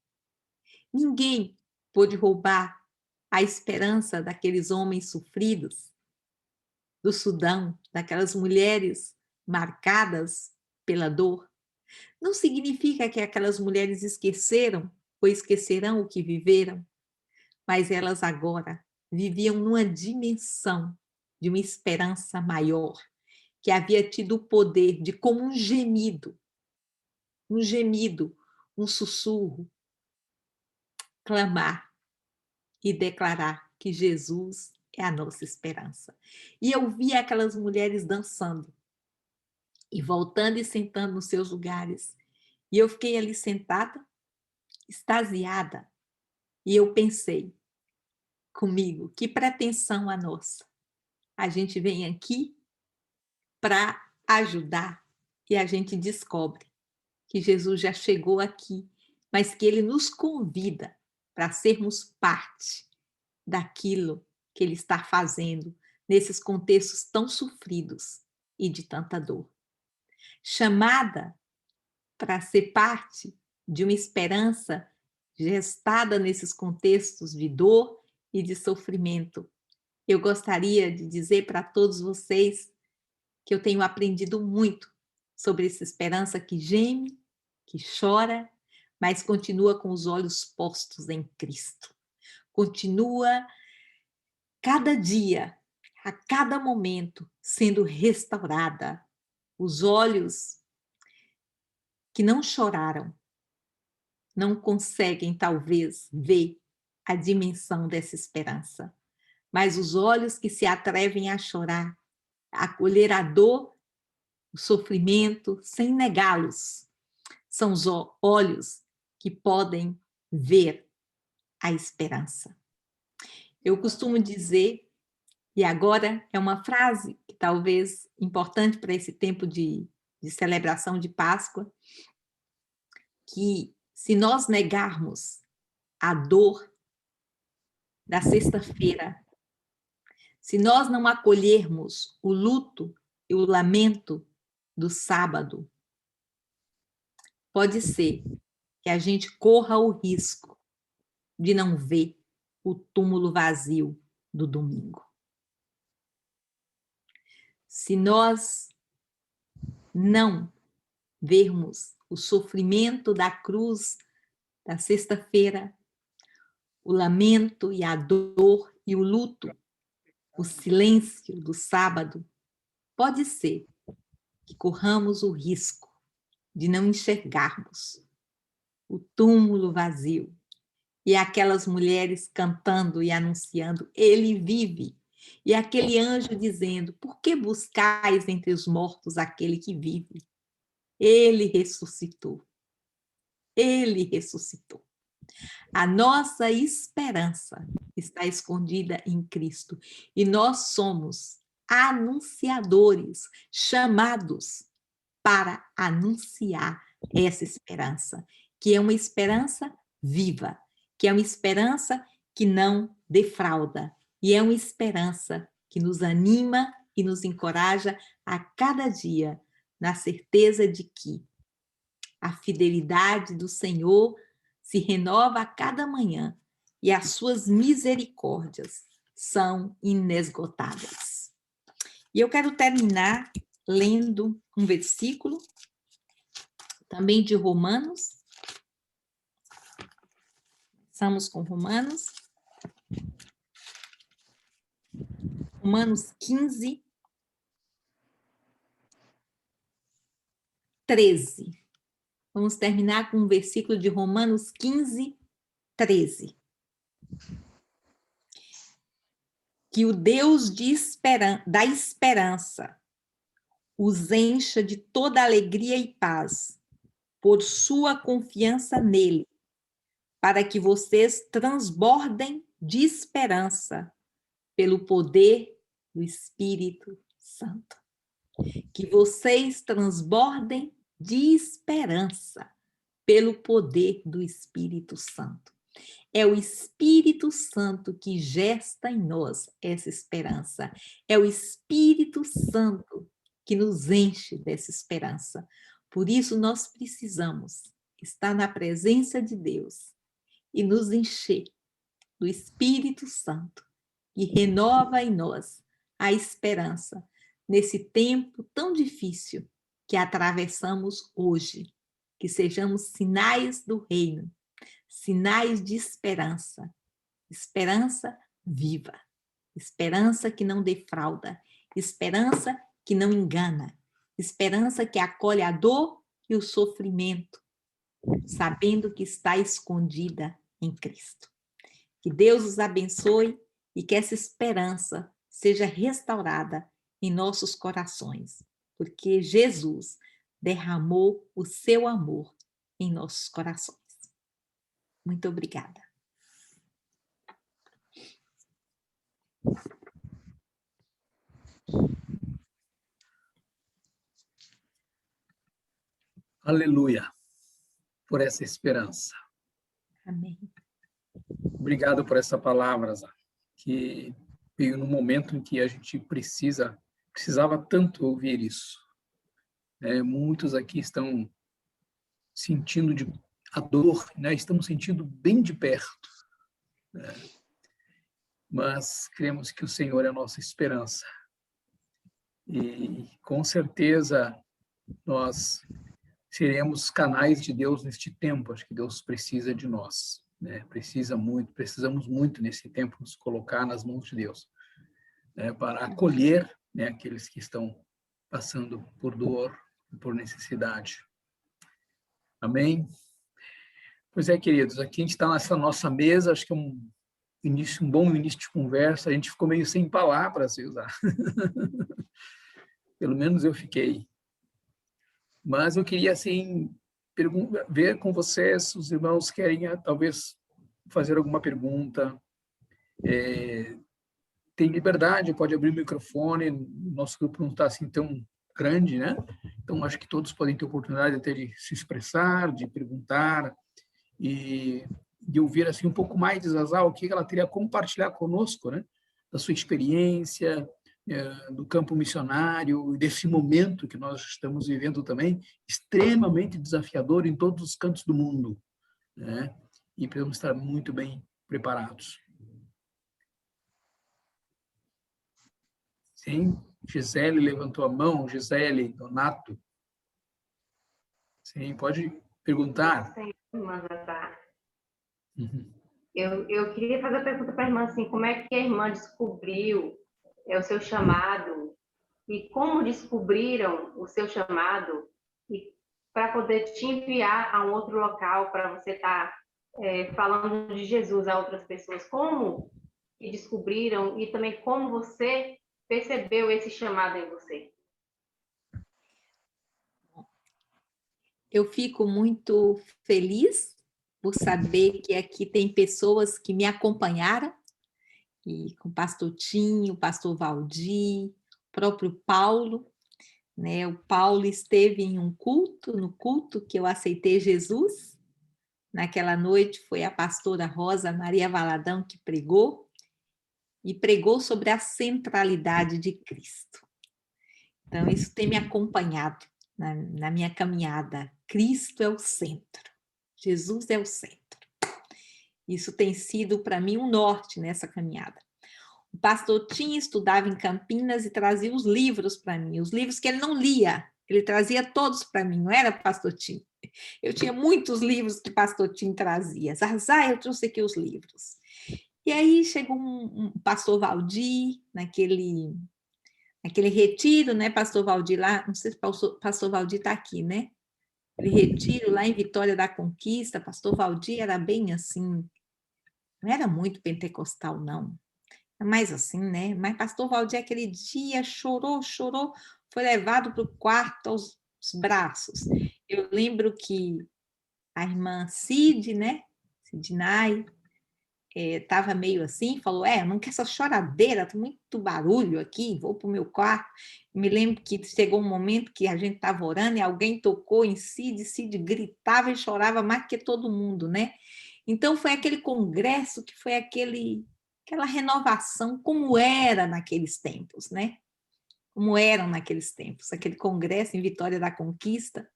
Ninguém pôde roubar a esperança daqueles homens sofridos do Sudão, daquelas mulheres marcadas pela dor. Não significa que aquelas mulheres esqueceram ou esquecerão o que viveram, mas elas agora viviam numa dimensão de uma esperança maior, que havia tido o poder de, como um gemido, um sussurro, clamar e declarar que Jesus é a nossa esperança. E eu via aquelas mulheres dançando e voltando e sentando nos seus lugares. E eu fiquei ali sentada, extasiada, e eu pensei comigo, que pretensão a nossa. A gente vem aqui para ajudar e a gente descobre que Jesus já chegou aqui, mas que ele nos convida para sermos parte daquilo que ele está fazendo nesses contextos tão sofridos e de tanta dor. Chamada para ser parte de uma esperança gestada nesses contextos de dor e de sofrimento. Eu gostaria de dizer para todos vocês que eu tenho aprendido muito sobre essa esperança que geme, que chora, mas continua com os olhos postos em Cristo. Continua cada dia, a cada momento, sendo restaurada. Os olhos que não choraram não conseguem, talvez, ver a dimensão dessa esperança. Mas os olhos que se atrevem a chorar, a acolher a dor, o sofrimento, sem negá-los, são os olhos que podem ver a esperança. Eu costumo dizer, e agora é uma frase que talvez importante para esse tempo de celebração de Páscoa, que se nós negarmos a dor da sexta-feira, se nós não acolhermos o luto e o lamento do sábado, pode ser que a gente corra o risco de não ver o túmulo vazio do domingo. Se nós não vermos o sofrimento da cruz da sexta-feira, o lamento e a dor e o luto, o silêncio do sábado, pode ser que corramos o risco de não enxergarmos o túmulo vazio e aquelas mulheres cantando e anunciando: ele vive, E aquele anjo dizendo: por que buscais entre os mortos aquele que vive? Ele ressuscitou. Ele ressuscitou. A nossa esperança está escondida em Cristo. E nós somos anunciadores, chamados para anunciar essa esperança, que é uma esperança viva, que é uma esperança que não defrauda, e é uma esperança que nos anima e nos encoraja a cada dia, na certeza de que a fidelidade do Senhor se renova a cada manhã e as suas misericórdias são inesgotáveis. E eu quero terminar lendo um versículo, também de Romanos. Começamos com Romanos. Romanos 15, 13. Vamos terminar com um versículo de Romanos 15, 13. Que o Deus da esperança os encha de toda alegria e paz, por sua confiança nele, para que vocês transbordem de esperança pelo poder do Espírito Santo. Que vocês transbordem de esperança pelo poder do Espírito Santo. É o Espírito Santo que gesta em nós essa esperança. É o Espírito Santo que nos enche dessa esperança. Por isso, nós precisamos estar na presença de Deus e nos encher do Espírito Santo, que renova em nós a esperança nesse tempo tão difícil que atravessamos hoje. Que sejamos sinais do reino, sinais de esperança, esperança viva, esperança que não defrauda, esperança que não engana, esperança que acolhe a dor e o sofrimento, sabendo que está escondida em Cristo. Que Deus os abençoe e que essa esperança seja restaurada em nossos corações, porque Jesus derramou o seu amor em nossos corações. Muito obrigada. Aleluia, por essa esperança. Amém. Obrigado por essa palavra, Zá, que veio no momento em que a gente precisava tanto ouvir isso. Muitos aqui estão sentindo a dor, né? Estamos sentindo bem de perto. Né? Mas cremos que o Senhor é a nossa esperança. E, com certeza, nós seremos canais de Deus neste tempo. Acho que Deus precisa de nós. Né? Precisamos muito nesse tempo nos colocar nas mãos de Deus, né? Para acolher, né, aqueles que estão passando por dor, por necessidade. Amém? Pois é, queridos, aqui a gente está nessa nossa mesa, acho que é um bom início de conversa, a gente ficou meio sem palavras, usar. Pelo menos eu fiquei. Mas eu queria, assim, ver com vocês, os irmãos querem talvez fazer alguma pergunta. Tem liberdade, pode abrir o microfone, nosso grupo não está assim tão grande, né? Então, acho que todos podem ter oportunidade até de se expressar, de perguntar e de ouvir assim um pouco mais de Zazá, o que ela teria a compartilhar conosco, né? Da sua experiência, do campo missionário, desse momento que nós estamos vivendo também, extremamente desafiador em todos os cantos do mundo, né? E precisamos estar muito bem preparados. Sim, Gisele levantou a mão, Gisele, Donato. Sim, pode perguntar. Uhum. Eu queria fazer a pergunta para a irmã, assim, como é que a irmã descobriu o seu chamado e como descobriram o seu chamado e para poder te enviar a um outro local para você estar falando de Jesus a outras pessoas. Como que descobriram e também como você percebeu esse chamado em você. Eu fico muito feliz por saber que aqui tem pessoas que me acompanharam, e com o pastor Tinho, o pastor Valdir, o próprio Paulo, né? O Paulo esteve em um culto, no culto que eu aceitei Jesus. Naquela noite foi a pastora Rosa Maria Valadão que pregou, e pregou sobre a centralidade de Cristo. Então, isso tem me acompanhado na minha caminhada. Cristo é o centro. Jesus é o centro. Isso tem sido, para mim, um norte nessa caminhada. O pastor Tim estudava em Campinas e trazia os livros para mim, os livros que ele não lia. Ele trazia todos para mim, não era, pastor Tim? Eu tinha muitos livros que o pastor Tim trazia. Zazá, eu trouxe aqui os livros. E aí chegou um pastor Valdir, naquele retiro, né, pastor Valdir, lá, não sei se o pastor Valdir está aqui, né? Aquele retiro lá em Vitória da Conquista, pastor Valdir era bem assim, não era muito pentecostal, não. Mais assim, né? Mas pastor Valdir, aquele dia, chorou, foi levado para o quarto aos braços. Eu lembro que a irmã Cid, né? Sidnai, estava meio assim, falou, não quero essa choradeira, tem muito barulho aqui, vou para o meu quarto. Me lembro que chegou um momento que a gente estava orando e alguém tocou em Cid gritava e chorava mais que todo mundo, né? Então, foi aquele congresso que foi aquela renovação, como era naqueles tempos, né? Como eram naqueles tempos, aquele congresso em Vitória da Conquista.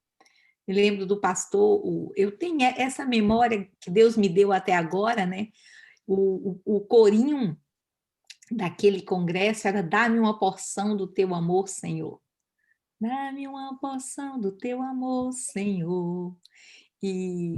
Me lembro do pastor, eu tenho essa memória que Deus me deu até agora, né? O corinho daquele congresso era dá-me uma porção do teu amor, Senhor. Dá-me uma porção do teu amor, Senhor. E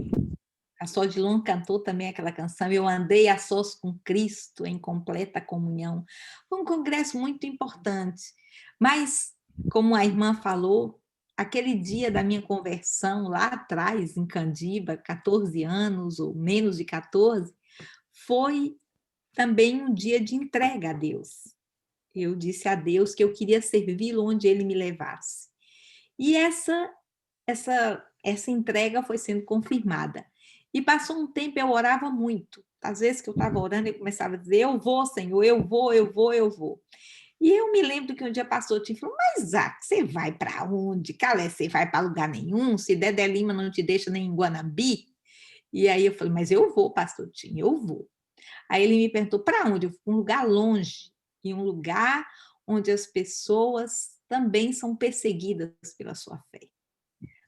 a Sol de Lon cantou também aquela canção, Eu andei a sós com Cristo em completa comunhão. Foi um congresso muito importante, mas, como a irmã falou, aquele dia da minha conversão, lá atrás, em Candiba, 14 anos ou menos de 14, foi também um dia de entrega a Deus. Eu disse a Deus que eu queria servi-lo onde Ele me levasse. E essa entrega foi sendo confirmada. E passou um tempo, eu orava muito. Às vezes que eu estava orando, eu começava a dizer, eu vou, Senhor, eu vou, eu vou, eu vou. E eu me lembro que um dia pastor Tim falou, mas Zac, você vai para onde? Calé, você vai para lugar nenhum? Se Dedé Lima não te deixa nem em Guanambi? E aí eu falei, mas eu vou, pastor Tim, eu vou. Aí ele me perguntou, para onde? Eu fui para um lugar longe, e um lugar onde as pessoas também são perseguidas pela sua fé.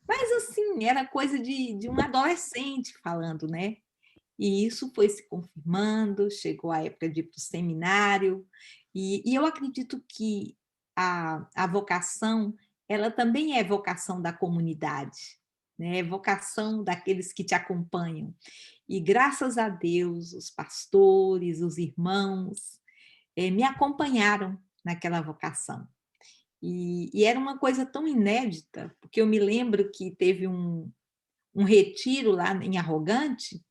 Mas, assim, era coisa de um adolescente falando, né? E isso foi se confirmando, chegou a época de ir para o seminário, e eu acredito que a vocação, ela também é vocação da comunidade, né? É vocação daqueles que te acompanham. E, graças a Deus, os pastores, os irmãos, me acompanharam naquela vocação. E era uma coisa tão inédita, porque eu me lembro que teve um retiro lá em Arrogante,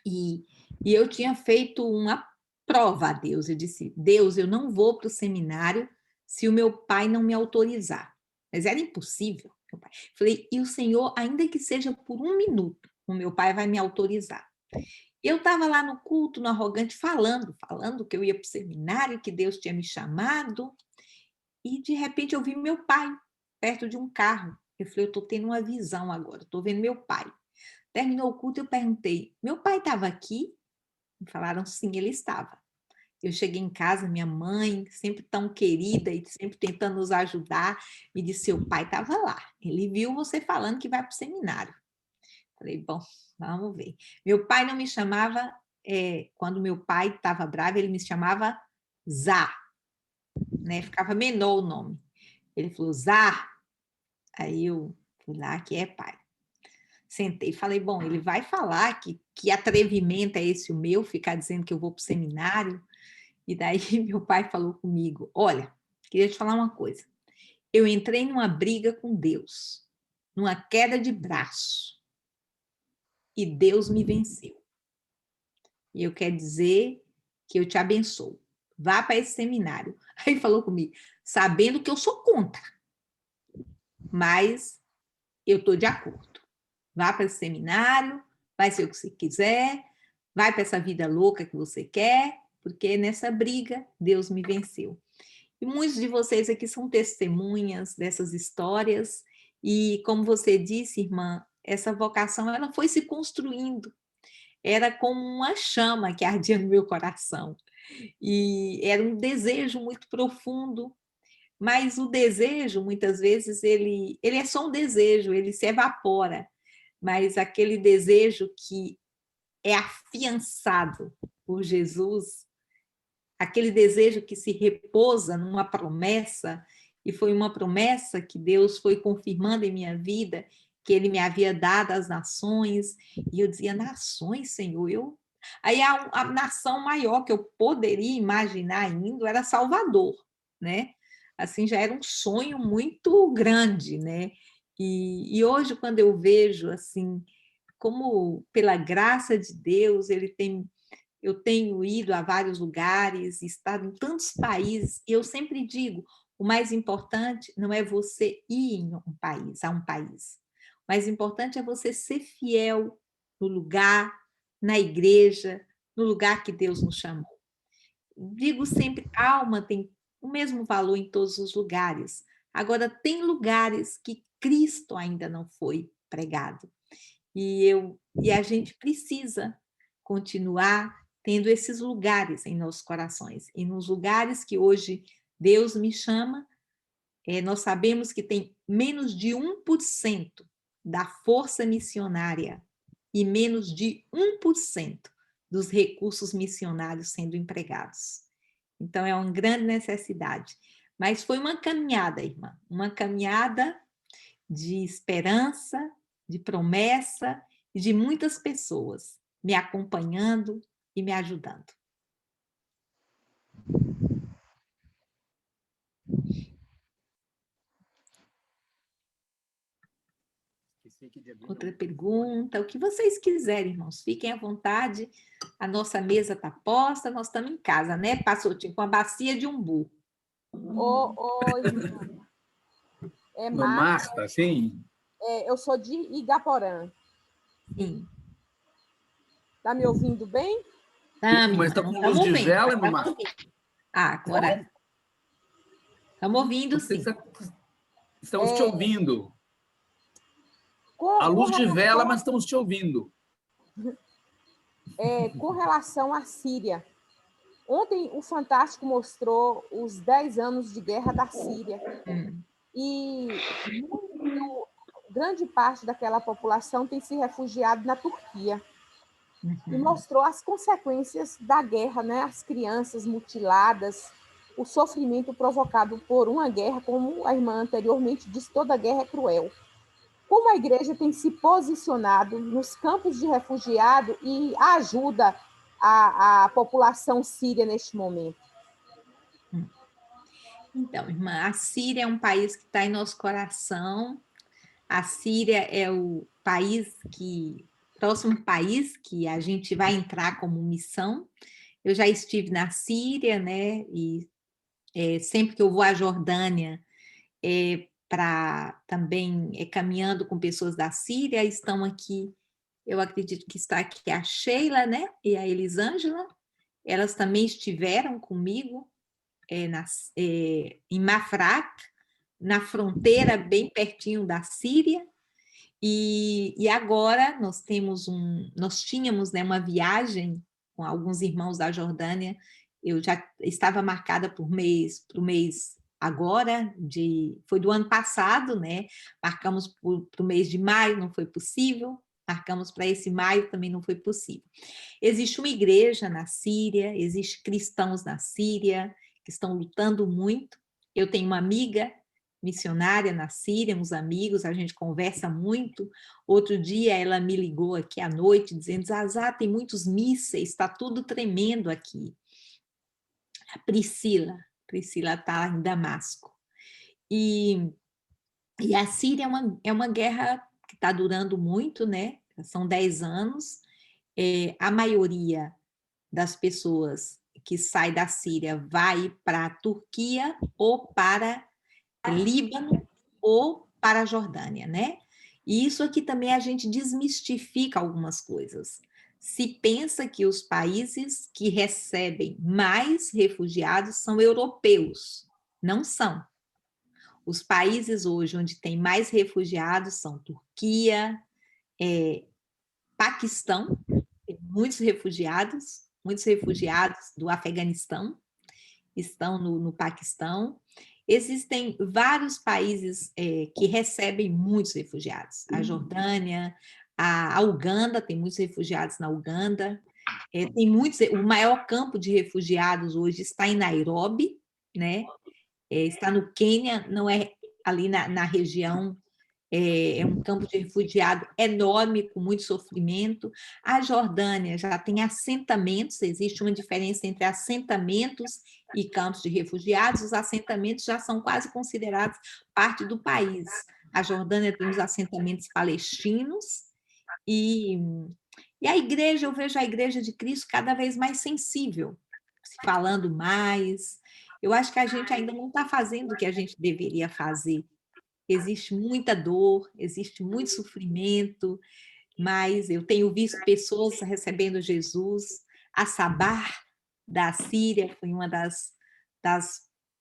e eu tinha feito uma prova a Deus. Eu disse, Deus, eu não vou para o seminário se o meu pai não me autorizar. Mas era impossível. Meu pai. Falei, e o Senhor, ainda que seja por 1 minuto, o meu pai vai me autorizar. Eu estava lá no culto, no Arrogante, falando que eu ia para o seminário, que Deus tinha me chamado, e de repente eu vi meu pai perto de um carro. Eu falei, eu estou tendo uma visão agora, estou vendo meu pai. Terminou o culto, eu perguntei, meu pai estava aqui? Me falaram, sim, ele estava. Eu cheguei em casa, minha mãe, sempre tão querida e sempre tentando nos ajudar, me disse, seu pai estava lá. Ele viu você falando que vai para o seminário. Falei, bom, vamos ver. Meu pai não me chamava, quando meu pai estava bravo, ele me chamava Zá, né? Ficava menor o nome. Ele falou, Zá. Aí eu fui lá, que é pai. Sentei e falei, bom, ele vai falar que atrevimento é esse o meu, ficar dizendo que eu vou para o seminário. E daí meu pai falou comigo, olha, queria te falar uma coisa. Eu entrei numa briga com Deus, numa queda de braço, e Deus me venceu. E eu quero dizer que eu te abençoo. Vá para esse seminário. Aí ele falou comigo, sabendo que eu sou contra, mas eu estou de acordo. Vá para esse seminário, vai ser o que você quiser, vai para essa vida louca que você quer, porque nessa briga Deus me venceu. E muitos de vocês aqui são testemunhas dessas histórias, e como você disse, irmã, essa vocação ela foi se construindo. Era como uma chama que ardia no meu coração. E era um desejo muito profundo, mas o desejo, muitas vezes, ele é só um desejo, ele se evapora, mas aquele desejo que é afiançado por Jesus, aquele desejo que se repousa numa promessa, e foi uma promessa que Deus foi confirmando em minha vida, que Ele me havia dado às nações, e eu dizia, nações, Senhor, Aí a nação maior que eu poderia imaginar indo era Salvador, né? Assim, já era um sonho muito grande, né? E hoje, quando eu vejo, assim, como pela graça de Deus, eu tenho ido a vários lugares, estado em tantos países, e eu sempre digo, o mais importante não é você ir a um país. O mais importante é você ser fiel no lugar, na igreja, no lugar que Deus nos chamou. Digo sempre, alma tem o mesmo valor em todos os lugares. Agora, tem lugares que Cristo ainda não foi pregado. E a gente precisa continuar tendo esses lugares em nossos corações. E nos lugares que hoje Deus me chama, nós sabemos que tem menos de 1% da força missionária e menos de 1% dos recursos missionários sendo empregados. Então, é uma grande necessidade. Mas foi uma caminhada, irmã, uma caminhada de esperança, de promessa e de muitas pessoas me acompanhando e me ajudando. Outra pergunta, o que vocês quiserem, irmãos, fiquem à vontade. A nossa mesa está posta, nós estamos em casa, né, Passotinho, com a bacia de umbu. Irmã. Marta, sim. Eu sou de Igaporã. Sim. Está me ouvindo bem? Mas está com luz de vela, irmã Marta? Agora. Estamos ouvindo, sim. Estamos te ouvindo. A luz de vela, mas estamos te ouvindo. Com relação à Síria. Ontem o Fantástico mostrou os 10 anos de guerra da Síria. E grande parte daquela população tem se refugiado na Turquia. E mostrou as consequências da guerra, né? As crianças mutiladas, o sofrimento provocado por uma guerra, como a irmã anteriormente disse, toda guerra é cruel. Como a igreja tem se posicionado nos campos de refugiado e ajuda a população síria neste momento? Então, irmã, a Síria é um país que está em nosso coração. A Síria é o próximo país que a gente vai entrar como missão. Eu já estive na Síria, né? E sempre que eu vou à Jordânia, para também caminhando com pessoas da Síria, estão aqui, eu acredito que está aqui a Sheila, né? E a Elisângela. Elas também estiveram comigo em Mafraq, na fronteira bem pertinho da Síria. E agora nós tínhamos, né, uma viagem com alguns irmãos da Jordânia. Eu já estava marcada para o mês agora, foi do ano passado, né? Marcamos para o mês de maio, não foi possível. Marcamos para esse maio, também não foi possível. Existe uma igreja na Síria, existem cristãos na Síria que estão lutando muito. Eu tenho uma amiga missionária na Síria, uns amigos, a gente conversa muito. Outro dia ela me ligou aqui à noite, dizendo, Zazá, tem muitos mísseis, está tudo tremendo aqui. A Priscila está em Damasco. E a Síria é uma guerra que está durando muito, né? São 10 anos. A maioria das pessoas que sai da Síria vai para a Turquia ou para Líbano ou para a Jordânia, né? E isso aqui também a gente desmistifica algumas coisas. Se pensa que os países que recebem mais refugiados são europeus. Não são. Os países hoje onde tem mais refugiados são Turquia, Paquistão, tem muitos refugiados do Afeganistão estão no Paquistão. Existem vários países que recebem muitos refugiados. A Jordânia, a Uganda, tem muitos refugiados na Uganda. O maior campo de refugiados hoje está em Nairobi, né? Está no Quênia, não é ali na região. É um campo de refugiado enorme, com muito sofrimento. A Jordânia já tem assentamentos, existe uma diferença entre assentamentos e campos de refugiados. Os assentamentos já são quase considerados parte do país. A Jordânia tem os assentamentos palestinos e a igreja, eu vejo a Igreja de Cristo cada vez mais sensível, se falando mais. Eu acho que a gente ainda não está fazendo o que a gente deveria fazer. Existe muita dor, existe muito sofrimento, mas eu tenho visto pessoas recebendo Jesus. A Sabar, da Síria, foi uma das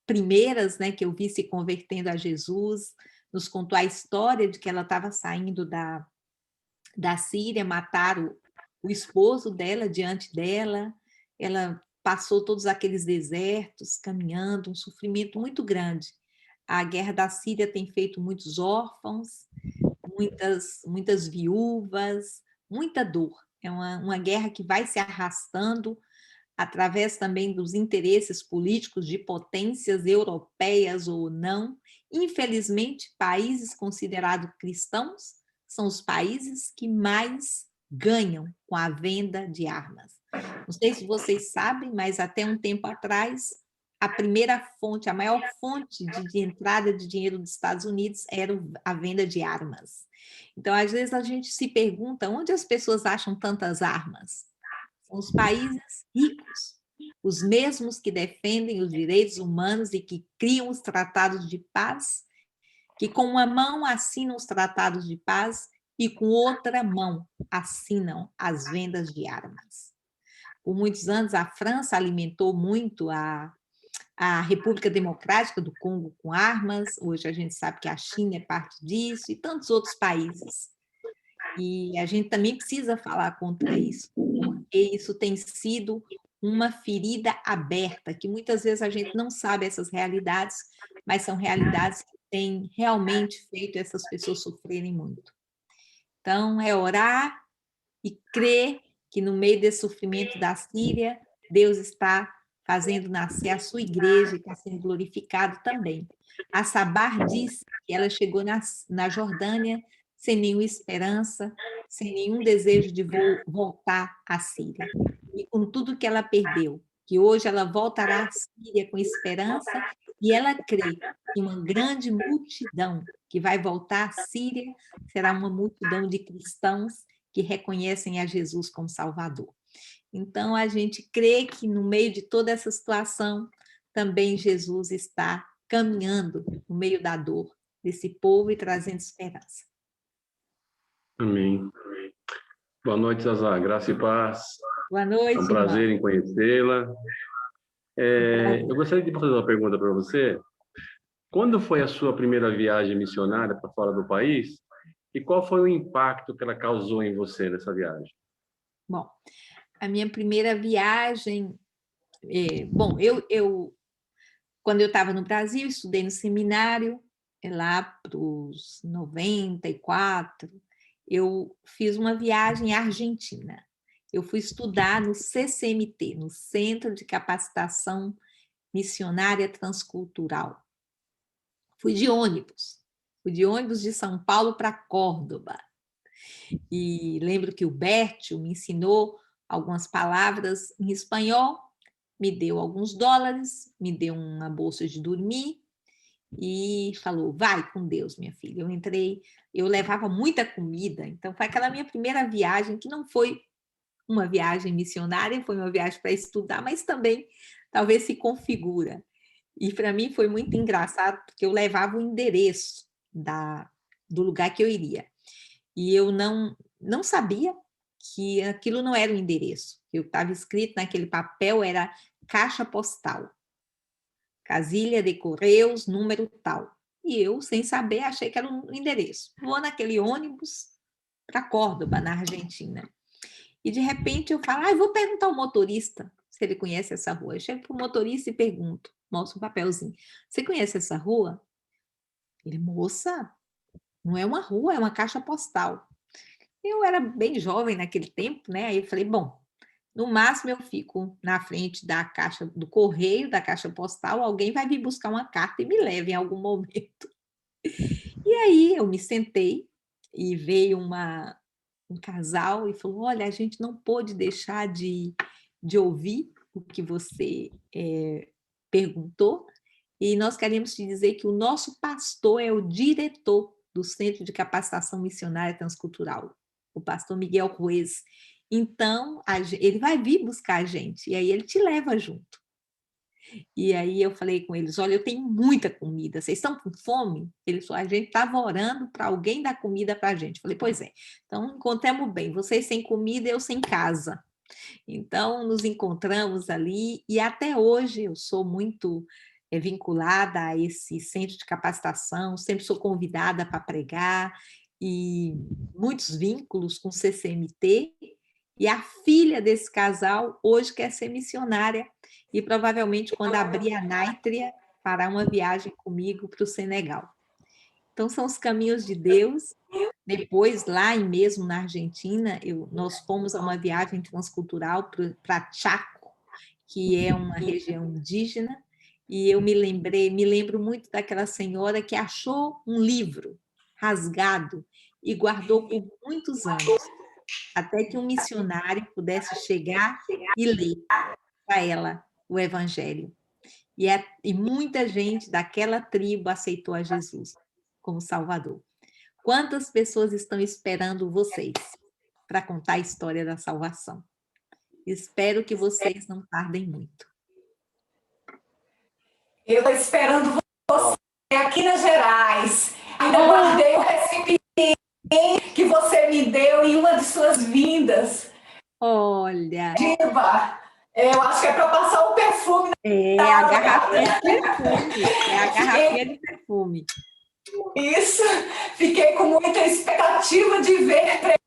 primeiras, né, que eu vi se convertendo a Jesus. Nos contou a história de que ela estava saindo da Síria, mataram o esposo dela diante dela. Ela passou todos aqueles desertos, caminhando, um sofrimento muito grande. A guerra da Síria tem feito muitos órfãos, muitas viúvas, muita dor. É uma guerra que vai se arrastando através também dos interesses políticos de potências europeias ou não. Infelizmente, países considerados cristãos são os países que mais ganham com a venda de armas. Não sei se vocês sabem, mas até um tempo atrás, a primeira fonte, a maior fonte de entrada de dinheiro dos Estados Unidos era a venda de armas. Então, às vezes, a gente se pergunta onde as pessoas acham tantas armas? São os países ricos, os mesmos que defendem os direitos humanos e que criam os tratados de paz, que com uma mão assinam os tratados de paz e com outra mão assinam as vendas de armas. Por muitos anos, a França alimentou muito a República Democrática do Congo com armas. Hoje a gente sabe que a China é parte disso e tantos outros países. E a gente também precisa falar contra isso, porque isso tem sido uma ferida aberta, que muitas vezes a gente não sabe essas realidades, mas são realidades que têm realmente feito essas pessoas sofrerem muito. Então, é orar e crer que no meio desse sofrimento da Síria, Deus está fazendo nascer a sua igreja e está sendo glorificado também. A Sabar disse que ela chegou na Jordânia sem nenhuma esperança, sem nenhum desejo de voltar à Síria. E com tudo que ela perdeu, que hoje ela voltará à Síria com esperança, e ela crê que uma grande multidão que vai voltar à Síria será uma multidão de cristãos que reconhecem a Jesus como Salvador. Então, a gente crê que no meio de toda essa situação, também Jesus está caminhando no meio da dor desse povo e trazendo esperança. Amém. Boa noite, Zazá. Graça e paz. Boa noite, É um prazer em conhecê-la. Eu gostaria de fazer uma pergunta para você. Quando foi a sua primeira viagem missionária para fora do país? E qual foi o impacto que ela causou em você nessa viagem? Bom, a minha primeira viagem... quando eu estava no Brasil, estudei no seminário, lá para os 94, eu fiz uma viagem à Argentina. Eu fui estudar no CCMT, no Centro de Capacitação Missionária Transcultural. Fui de ônibus de São Paulo para Córdoba. E lembro que o Bércio me ensinou algumas palavras em espanhol, me deu alguns dólares, me deu uma bolsa de dormir e falou, vai com Deus, minha filha. Eu entrei, eu levava muita comida, então foi aquela minha primeira viagem que não foi uma viagem missionária, foi uma viagem para estudar, mas também talvez se configura. E para mim foi muito engraçado, porque eu levava o endereço do lugar que eu iria. E eu não sabia que aquilo não era o endereço. O que estava escrito naquele papel era caixa postal. Casilha de Correios, número tal. E eu, sem saber, achei que era um endereço. Vou naquele ônibus para Córdoba, na Argentina. E, de repente, eu falo, vou perguntar ao motorista se ele conhece essa rua. Eu chego para o motorista e pergunto, mostro um papelzinho. Você conhece essa rua? Ele, moça, não é uma rua, é uma caixa postal. Eu era bem jovem naquele tempo, né? Aí eu falei, bom, no máximo eu fico na frente da caixa do correio, da caixa postal, alguém vai vir buscar uma carta e me leva em algum momento. E aí eu me sentei e veio um casal e falou, olha, a gente não pôde deixar de ouvir o que você perguntou e nós queremos te dizer que o nosso pastor é o diretor do Centro de Capacitação Missionária Transcultural, o pastor Miguel Ruiz. Então, ele vai vir buscar a gente, e aí ele te leva junto. E aí eu falei com eles, olha, eu tenho muita comida, vocês estão com fome? Eles falaram, a gente estava orando para alguém dar comida para a gente. Eu falei, pois é, então encontramos bem, vocês sem comida, eu sem casa. Então, nos encontramos ali, e até hoje eu sou muito vinculada a esse centro de capacitação, sempre sou convidada para pregar, e muitos vínculos com o CCMT, e a filha desse casal hoje quer ser missionária, e provavelmente quando abrir a Naitria, fará uma viagem comigo para o Senegal. Então, são os caminhos de Deus. Depois, lá mesmo na Argentina, nós fomos a uma viagem transcultural para Chaco, que é uma região indígena, e eu me lembro muito daquela senhora que achou um livro rasgado e guardou por muitos anos, até que um missionário pudesse chegar e ler para ela o Evangelho. E muita gente daquela tribo aceitou a Jesus como Salvador. Quantas pessoas estão esperando vocês para contar a história da salvação? Espero que vocês não tardem muito. Eu estou esperando você aqui nas Gerais. Ainda guardei o recipiente que você me deu em uma de suas vindas. Olha! Diva, eu acho que é para passar o perfume. É a garrafinha de perfume. É a garrafinha de perfume. Isso. Fiquei com muita expectativa de ver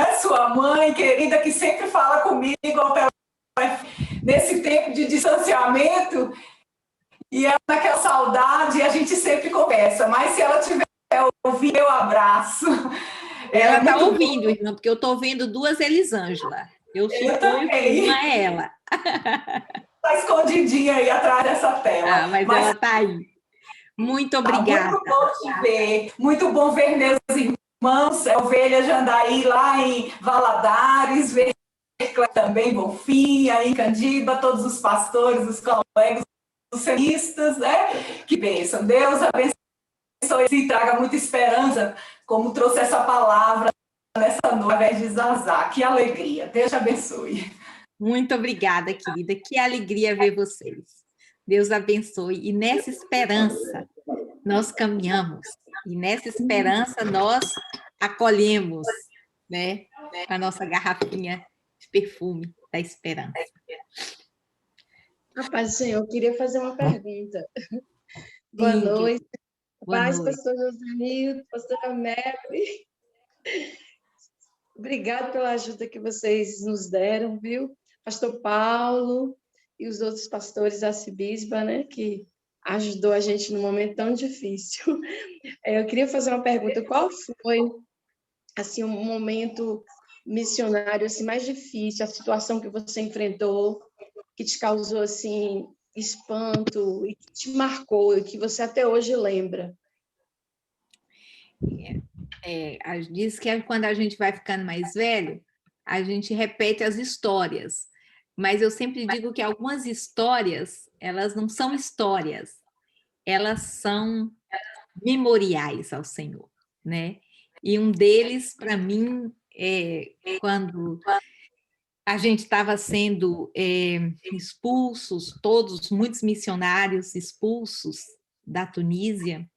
a sua mãe querida, que sempre fala comigo nesse tempo de distanciamento. E ela naquela saudade, e a gente sempre conversa. Mas se ela tiver ouvindo, eu abraço. Ela está ouvindo, irmã, porque eu estou vendo duas Elisângela. Eu suponho que uma é ela. Está escondidinha aí atrás dessa tela. Mas ela está aí. Muito obrigada. Muito bom te ver. Muito bom ver meus irmãos, Ovelha Jandaí, lá em Valadares, ver também Bonfim, aí em Candiba, todos os pastores, os colegas, os semistas, né? Que bênção. Deus abençoe e traga muita esperança, como trouxe essa palavra nessa noite, através de Zazá. Que alegria. Deus te abençoe. Muito obrigada, querida. Que alegria ver vocês. Deus abençoe. E nessa esperança nós caminhamos. E nessa esperança nós acolhemos, né, a nossa garrafinha de perfume da esperança. Rapaz, Senhor, eu queria fazer uma pergunta. Boa noite. Paz, pastor Josenildo, pastora Mary. Obrigado pela ajuda que vocês nos deram, viu? Pastor Paulo e os outros pastores, arcebisba, né, que ajudou a gente num momento tão difícil. Eu queria fazer uma pergunta. Qual foi, assim, um momento missionário assim, mais difícil, a situação que você enfrentou, que te causou assim, espanto e que te marcou e que você até hoje lembra? Diz que quando a gente vai ficando mais velho, a gente repete as histórias. Mas eu sempre digo que algumas histórias, elas não são histórias, elas são memoriais ao Senhor, né? E um deles, para mim, é quando a gente estava sendo expulsos, muitos missionários expulsos da Tunísia.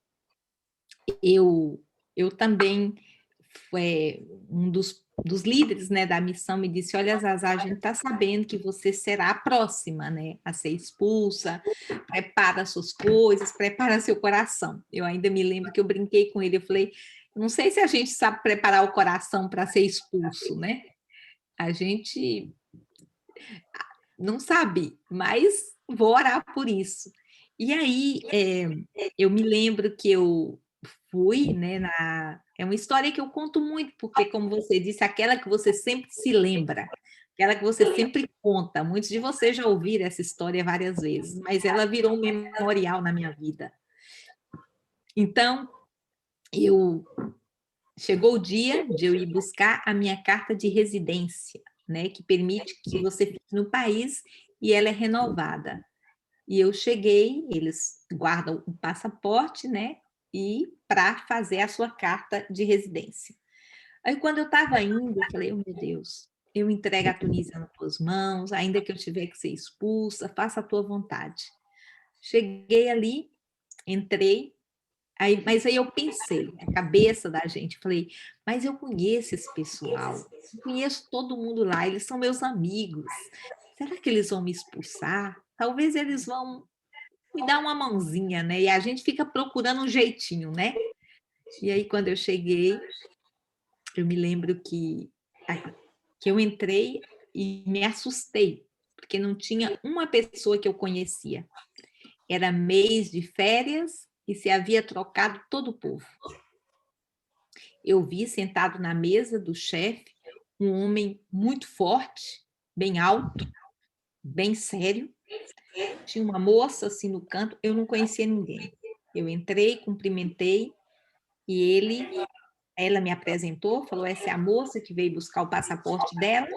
Eu também, um dos líderes, né, da missão me disse: olha, Zazá, a gente está sabendo que você será a próxima, né, a ser expulsa, prepara suas coisas, prepara seu coração. Eu ainda me lembro que eu brinquei com ele, eu falei, não sei se a gente sabe preparar o coração para ser expulso, né? A gente não sabe, mas vou orar por isso. E aí, eu me lembro que eu fui, né, é uma história que eu conto muito, porque, como você disse, aquela que você sempre se lembra, aquela que você sempre conta. Muitos de vocês já ouviram essa história várias vezes, mas ela virou um memorial na minha vida. Então, chegou o dia de eu ir buscar a minha carta de residência, né, que permite que você fique no país e ela é renovada. E eu cheguei, eles guardam o passaporte, né, e para fazer a sua carta de residência. Aí, quando eu estava indo, eu falei, oh, meu Deus, eu entrego a Tunísia nas tuas mãos, ainda que eu tiver que ser expulsa, faça a tua vontade. Cheguei ali, entrei, mas aí eu pensei, a cabeça da gente, falei, mas eu conheço esse pessoal, eu conheço todo mundo lá, eles são meus amigos, será que eles vão me expulsar? Talvez eles vão me dar uma mãozinha, né? E a gente fica procurando um jeitinho, né? E aí, quando eu cheguei, eu me lembro que eu entrei e me assustei, porque não tinha uma pessoa que eu conhecia. Era mês de férias e se havia trocado todo o povo. Eu vi sentado na mesa do chefe um homem muito forte, bem alto, bem sério. Tinha uma moça assim no canto, eu não conhecia ninguém. Eu entrei, cumprimentei e ela me apresentou, falou, essa é a moça que veio buscar o passaporte dela,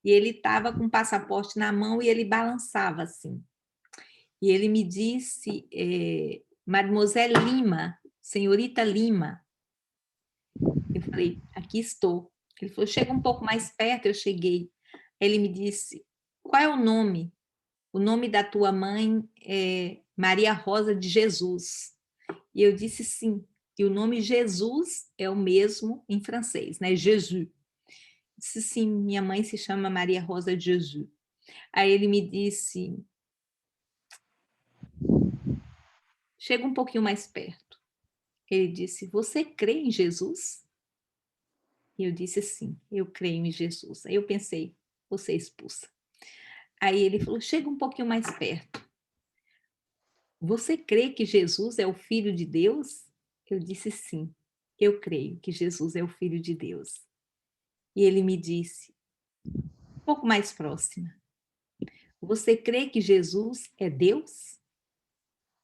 e ele estava com o passaporte na mão e ele balançava assim. E ele me disse, Mademoiselle Lima, senhorita Lima. Eu falei, aqui estou. Ele falou, chega um pouco mais perto, eu cheguei. Ele me disse, qual é o nome? O nome da tua mãe é Maria Rosa de Jesus. E eu disse sim. E o nome Jesus é o mesmo em francês, né? Jesus. Disse sim, minha mãe se chama Maria Rosa de Jesus. Aí ele me disse, chega um pouquinho mais perto. Ele disse, você crê em Jesus? E eu disse sim, eu creio em Jesus. Aí eu pensei, você é expulsa. Aí ele falou, chega um pouquinho mais perto. Você crê que Jesus é o Filho de Deus? Eu disse sim, eu creio que Jesus é o Filho de Deus. E ele me disse, um pouco mais próxima, você crê que Jesus é Deus?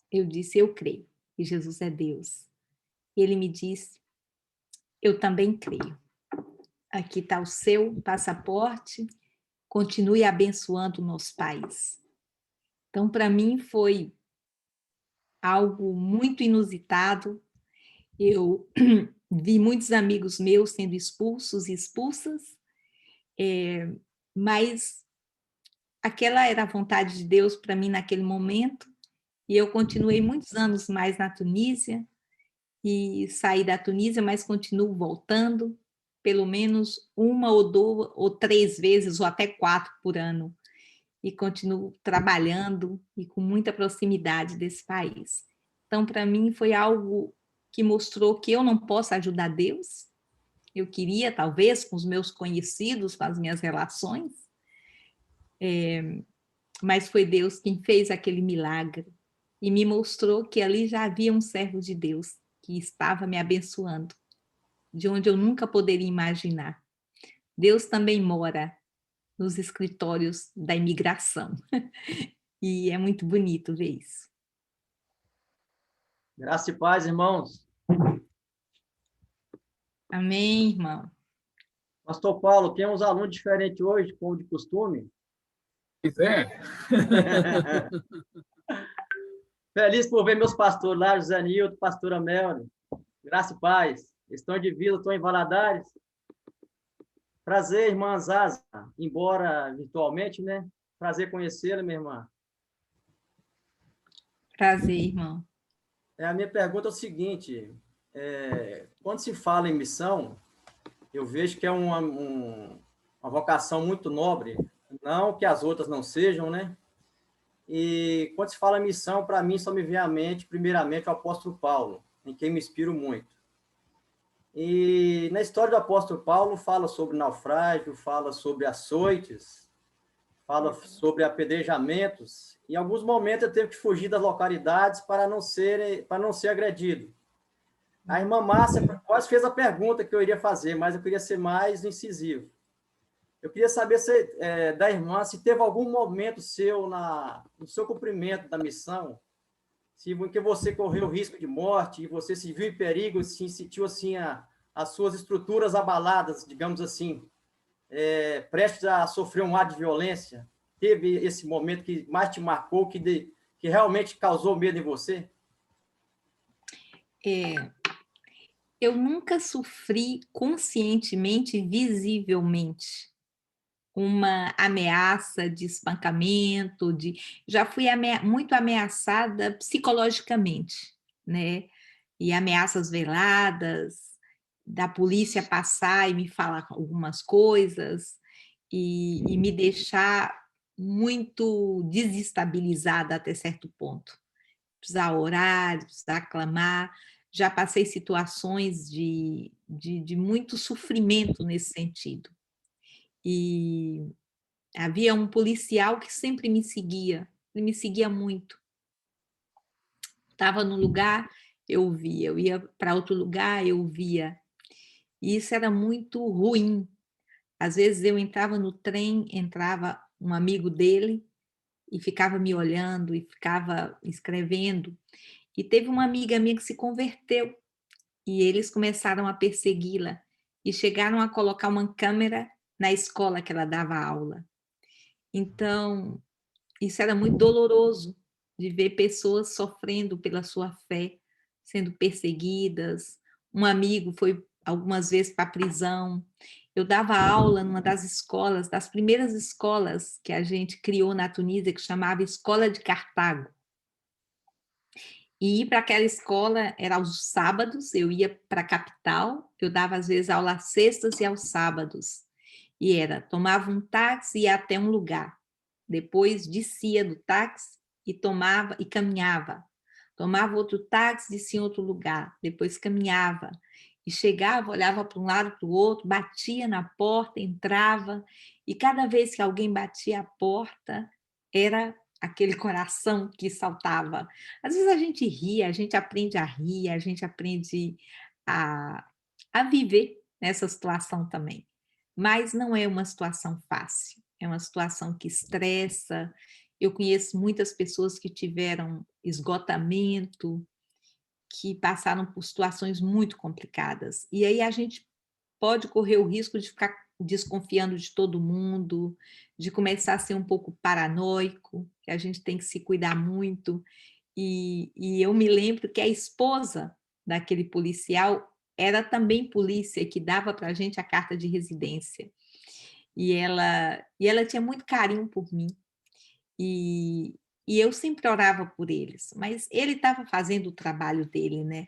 Eu disse, eu creio que Jesus é Deus. E ele me disse, eu também creio. Aqui está o seu passaporte, continue abençoando o nosso país. Então, para mim, foi algo muito inusitado. Eu vi muitos amigos meus sendo expulsos e expulsas, mas aquela era a vontade de Deus para mim naquele momento, e eu continuei muitos anos mais na Tunísia, e saí da Tunísia, mas continuo voltando, pelo menos 1 ou 2 ou 3 vezes, ou até 4 por ano, e continuo trabalhando e com muita proximidade desse país. Então, para mim, foi algo que mostrou que eu não posso ajudar Deus. Eu queria, talvez, com os meus conhecidos, com as minhas relações, mas foi Deus quem fez aquele milagre e me mostrou que ali já havia um servo de Deus que estava me abençoando, de onde eu nunca poderia imaginar. Deus também mora nos escritórios da imigração. E é muito bonito ver isso. Graça e paz, irmãos. Amém, irmão. Pastor Paulo, tem uns alunos diferentes hoje, como de costume. Pois é. Feliz por ver meus pastores lá, José Nilton, pastora Melanie. Graça e paz. Estão de vida, estão em Valadares. Prazer, irmã Zaza, embora virtualmente, né? Prazer conhecê-la, minha irmã. Prazer, irmão. A minha pergunta é o seguinte, quando se fala em missão, eu vejo que é uma vocação muito nobre, não que as outras não sejam, né? E quando se fala em missão, para mim só me vem à mente, primeiramente, o apóstolo Paulo, em quem me inspiro muito. E na história do apóstolo Paulo fala sobre naufrágio, fala sobre açoites, fala sobre apedrejamentos. Em alguns momentos eu teve que fugir das localidades para não ser agredido. A irmã Márcia quase fez a pergunta que eu iria fazer, mas eu queria ser mais incisivo. Eu queria saber da irmã se teve algum momento seu no seu cumprimento da missão, em que você correu risco de morte, e você se viu em perigo, se sentiu assim as suas estruturas abaladas, digamos assim, prestes a sofrer um ato de violência. Teve esse momento que mais te marcou, que realmente causou medo em você? Eu nunca sofri conscientemente, visivelmente, uma ameaça de espancamento, já fui muito ameaçada psicologicamente, né? E ameaças veladas, da polícia passar e me falar algumas coisas, e me deixar muito desestabilizada até certo ponto. Precisar orar, precisar clamar. Já passei situações de muito sofrimento nesse sentido. E havia um policial que sempre me seguia, ele me seguia muito. Estava no lugar, eu via, eu ia para outro lugar, eu via. E isso era muito ruim. Às vezes eu entrava no trem, entrava um amigo dele e ficava me olhando e ficava escrevendo. E teve uma amiga minha que se converteu e eles começaram a persegui-la e chegaram a colocar uma câmera na escola que ela dava aula. Então, isso era muito doloroso, de ver pessoas sofrendo pela sua fé, sendo perseguidas. Um amigo foi algumas vezes para a prisão. Eu dava aula numa das escolas, das primeiras escolas que a gente criou na Tunísia, que chamava Escola de Cartago. E ir para aquela escola era aos sábados, eu ia para a capital, eu dava às vezes aula às sextas e aos sábados. E tomava um táxi e ia até um lugar. Depois descia do táxi e caminhava. Tomava outro táxi, descia em outro lugar. Depois caminhava. E chegava, olhava para um lado, para o outro, batia na porta, entrava. E cada vez que alguém batia a porta, era aquele coração que saltava. Às vezes a gente ria, a gente aprende a rir, a gente aprende a viver nessa situação também. Mas não é uma situação fácil, é uma situação que estressa. Eu conheço muitas pessoas que tiveram esgotamento, que passaram por situações muito complicadas. E aí a gente pode correr o risco de ficar desconfiando de todo mundo, de começar a ser um pouco paranoico, que a gente tem que se cuidar muito. E eu me lembro que a esposa daquele policial era também polícia, que dava para a gente a carta de residência. E ela tinha muito carinho por mim. E eu sempre orava por eles, mas ele estava fazendo o trabalho dele, né?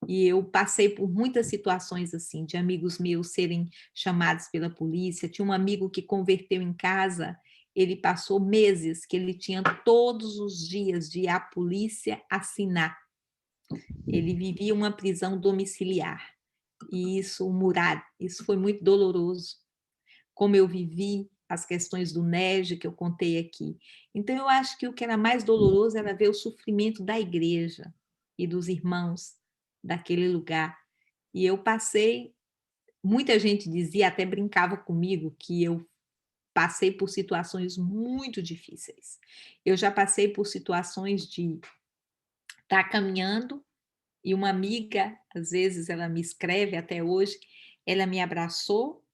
E eu passei por muitas situações assim, de amigos meus serem chamados pela polícia. Tinha um amigo que converteu em casa, ele passou meses que ele tinha todos os dias de ir à polícia assinar. Ele vivia uma prisão domiciliar. E isso, isso foi muito doloroso. Como eu vivi as questões do NEG que eu contei aqui. Então, eu acho que o que era mais doloroso era ver o sofrimento da igreja e dos irmãos daquele lugar. E eu passei, muita gente dizia, até brincava comigo, que eu passei por situações muito difíceis. Eu já passei por situações de estar caminhando e uma amiga, às vezes ela me escreve até hoje, ela me abraçou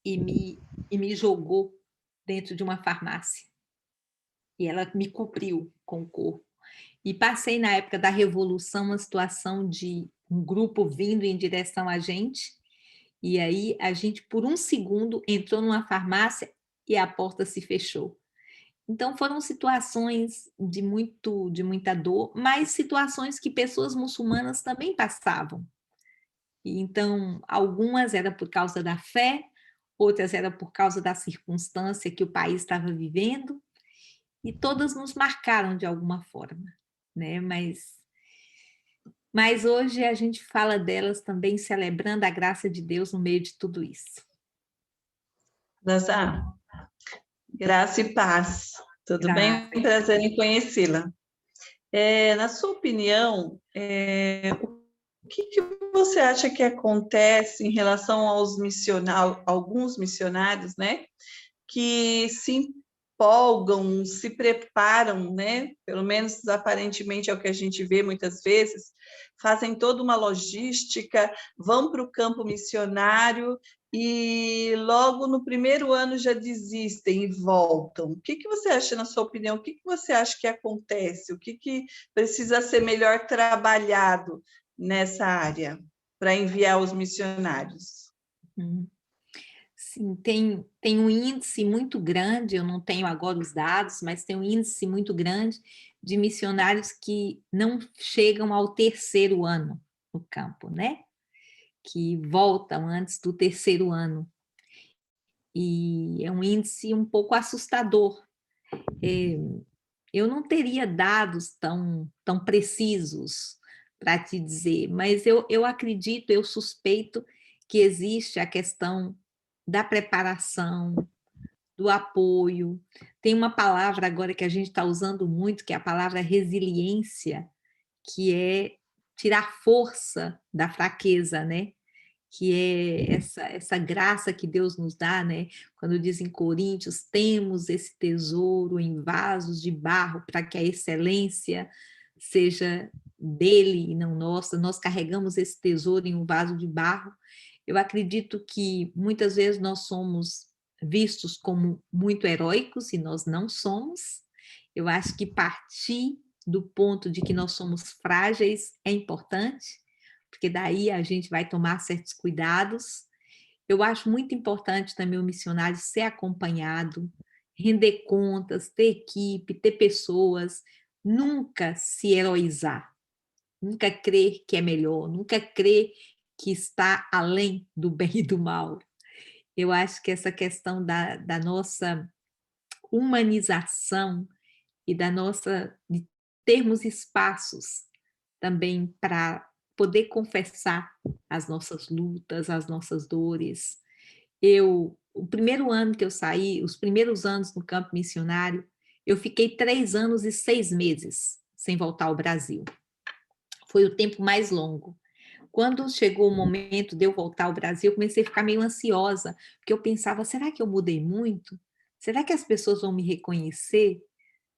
e me jogou dentro de uma farmácia. E ela me cobriu com o corpo. E passei, na época da Revolução, uma situação de um grupo vindo em direção a gente, E aí a gente, por um segundo, entrou numa farmácia e a porta se fechou. Então foram situações de muita dor, mas situações que pessoas muçulmanas também passavam. E então, algumas era por causa da fé, outras era por causa da circunstância que o país estava vivendo, e todas nos marcaram de alguma forma, né? Mas hoje a gente fala delas também celebrando a graça de Deus no meio de tudo isso. Nazar, graça e paz. Tudo bem? Prazer em conhecê-la. Na sua opinião, o que você acha que acontece em relação aos alguns missionários, né, que se empolgam, se preparam, né, pelo menos aparentemente é o que a gente vê muitas vezes, fazem toda uma logística, vão para o campo missionário e logo no primeiro ano já desistem e voltam. O que você acha, na sua opinião, o que você acha que acontece? O que precisa ser melhor trabalhado nessa área para enviar os missionários? Sim, tem um índice muito grande, eu não tenho agora os dados, mas tem um índice muito grande de missionários que não chegam ao 3º ano no campo, né? Que voltam antes do 3º ano. E é um índice um pouco assustador. Eu não teria dados tão precisos para te dizer, mas eu acredito, eu suspeito que existe a questão da preparação, do apoio. Tem uma palavra agora que a gente está usando muito, que é a palavra resiliência, que é tirar força da fraqueza, né? Que é essa graça que Deus nos dá, né? Quando diz em Coríntios, temos esse tesouro em vasos de barro para que a excelência seja dele e não nossa. Nós carregamos esse tesouro em um vaso de barro. Eu acredito que muitas vezes nós somos vistos como muito heróicos e nós não somos. Eu acho que partir do ponto de que nós somos frágeis é importante, porque daí a gente vai tomar certos cuidados. Eu acho muito importante também o missionário ser acompanhado, render contas, ter equipe, ter pessoas, nunca se heroizar, nunca crer que é melhor, nunca crer que está além do bem e do mal. Eu acho que essa questão da nossa humanização e de termos espaços também para poder confessar as nossas lutas, as nossas dores. O primeiro ano que eu saí, os primeiros anos no campo missionário, eu fiquei 3 anos e 6 meses sem voltar ao Brasil. Foi o tempo mais longo. Quando chegou o momento de eu voltar ao Brasil, eu comecei a ficar meio ansiosa, porque eu pensava, será que eu mudei muito? Será que as pessoas vão me reconhecer?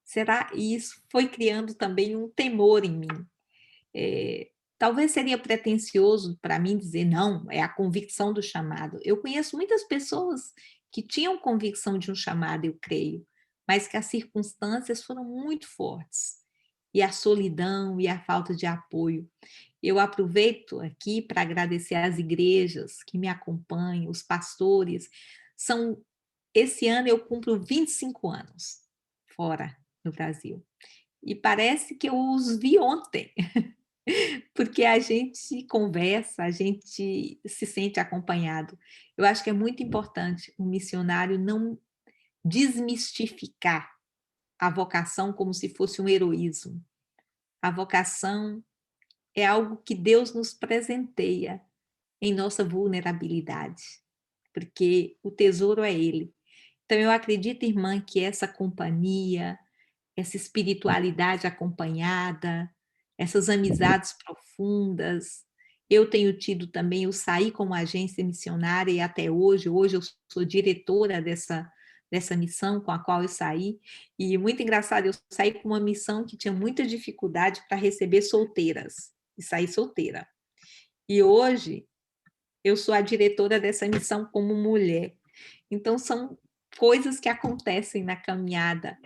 Será? E isso foi criando também um temor em mim. Talvez seria pretensioso para mim dizer, não, é a convicção do chamado. Eu conheço muitas pessoas que tinham convicção de um chamado, eu creio, mas que as circunstâncias foram muito fortes. E a solidão e a falta de apoio. Eu aproveito aqui para agradecer às igrejas que me acompanham, os pastores. Esse ano eu cumpro 25 anos fora no Brasil. E parece que eu os vi ontem. Porque a gente conversa, a gente se sente acompanhado. Eu acho que é muito importante o missionário não desmistificar a vocação como se fosse um heroísmo. A vocação é algo que Deus nos presenteia em nossa vulnerabilidade, porque o tesouro é Ele. Então, eu acredito, irmã, que essa companhia, essa espiritualidade acompanhada, essas amizades profundas. Eu tenho tido também, eu saí como agência missionária e até hoje eu sou diretora dessa missão com a qual eu saí. E muito engraçado, eu saí com uma missão que tinha muita dificuldade para receber solteiras, e saí solteira. E hoje eu sou a diretora dessa missão como mulher. Então, são coisas que acontecem na caminhada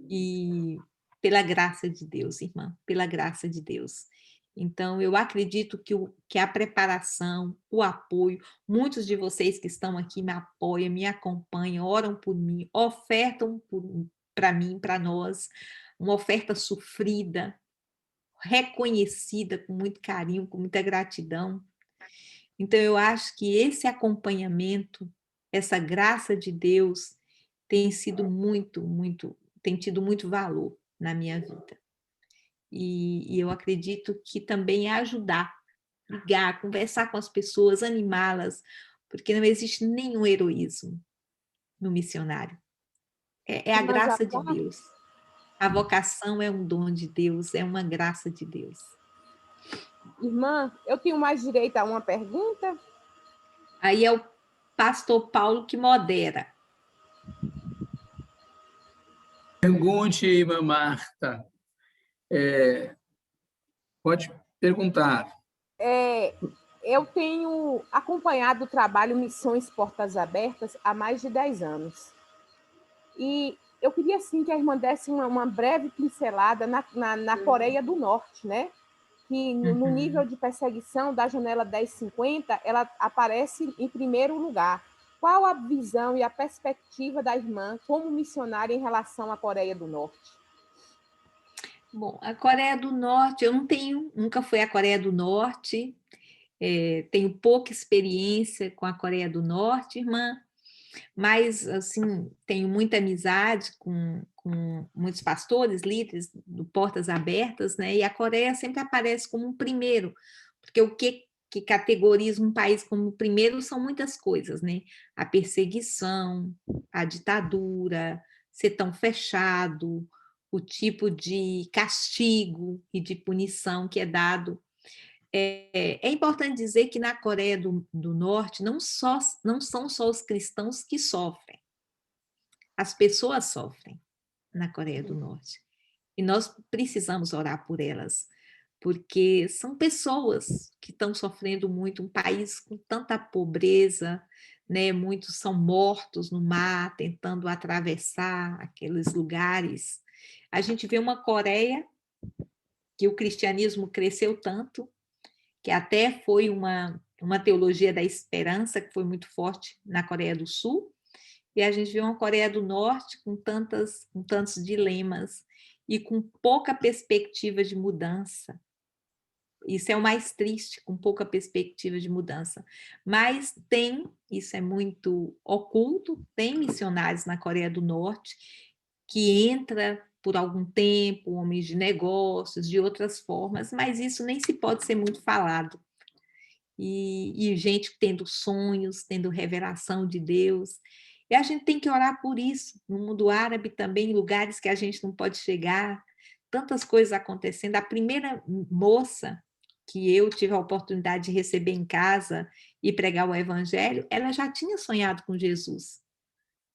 e pela graça de Deus, irmã, pela graça de Deus. Então, eu acredito que a preparação, o apoio, muitos de vocês que estão aqui me apoiam, me acompanham, oram por mim, ofertam para mim, para nós, uma oferta sofrida, reconhecida com muito carinho, com muita gratidão. Então, eu acho que esse acompanhamento, essa graça de Deus, tem sido tem tido muito valor na minha vida. E eu acredito que também é ajudar, ligar, conversar com as pessoas, animá-las, porque não existe nenhum heroísmo no missionário. É a graça de Deus. A vocação é um dom de Deus, é uma graça de Deus. Irmã, eu tenho mais direito a uma pergunta? Aí é o pastor Paulo que modera. Pergunte, irmã Marta. Pode perguntar. Eu tenho acompanhado o trabalho Missões Portas Abertas há mais de 10 anos. E eu queria, sim, que a irmã desse uma breve pincelada na Coreia do Norte, né? Que no nível de perseguição da janela 1050, ela aparece em primeiro lugar. Qual a visão e a perspectiva da irmã como missionária em relação à Coreia do Norte? Bom, a Coreia do Norte, eu nunca fui à Coreia do Norte, tenho pouca experiência com a Coreia do Norte, irmã, mas, assim, tenho muita amizade com muitos pastores, líderes do Portas Abertas, né? E a Coreia sempre aparece como um primeiro, porque o que categoriza um país como primeiro são muitas coisas, né? A perseguição, a ditadura, ser tão fechado, o tipo de castigo e de punição que é dado. É importante dizer que na Coreia do Norte não são só os cristãos que sofrem, as pessoas sofrem na Coreia do Norte. E nós precisamos orar por elas, porque são pessoas que estão sofrendo muito, um país com tanta pobreza, né? Muitos são mortos no mar, tentando atravessar aqueles lugares. A gente vê uma Coreia que o cristianismo cresceu tanto, que até foi uma teologia da esperança que foi muito forte na Coreia do Sul, e a gente vê uma Coreia do Norte com tantos dilemas e com pouca perspectiva de mudança. Isso é o mais triste, com pouca perspectiva de mudança. Mas isso é muito oculto, tem missionários na Coreia do Norte que entra por algum tempo, homens de negócios, de outras formas, mas isso nem se pode ser muito falado. E gente tendo sonhos, tendo revelação de Deus. E a gente tem que orar por isso, no mundo árabe também, em lugares que a gente não pode chegar, tantas coisas acontecendo. A primeira moça que eu tive a oportunidade de receber em casa e pregar o evangelho, ela já tinha sonhado com Jesus.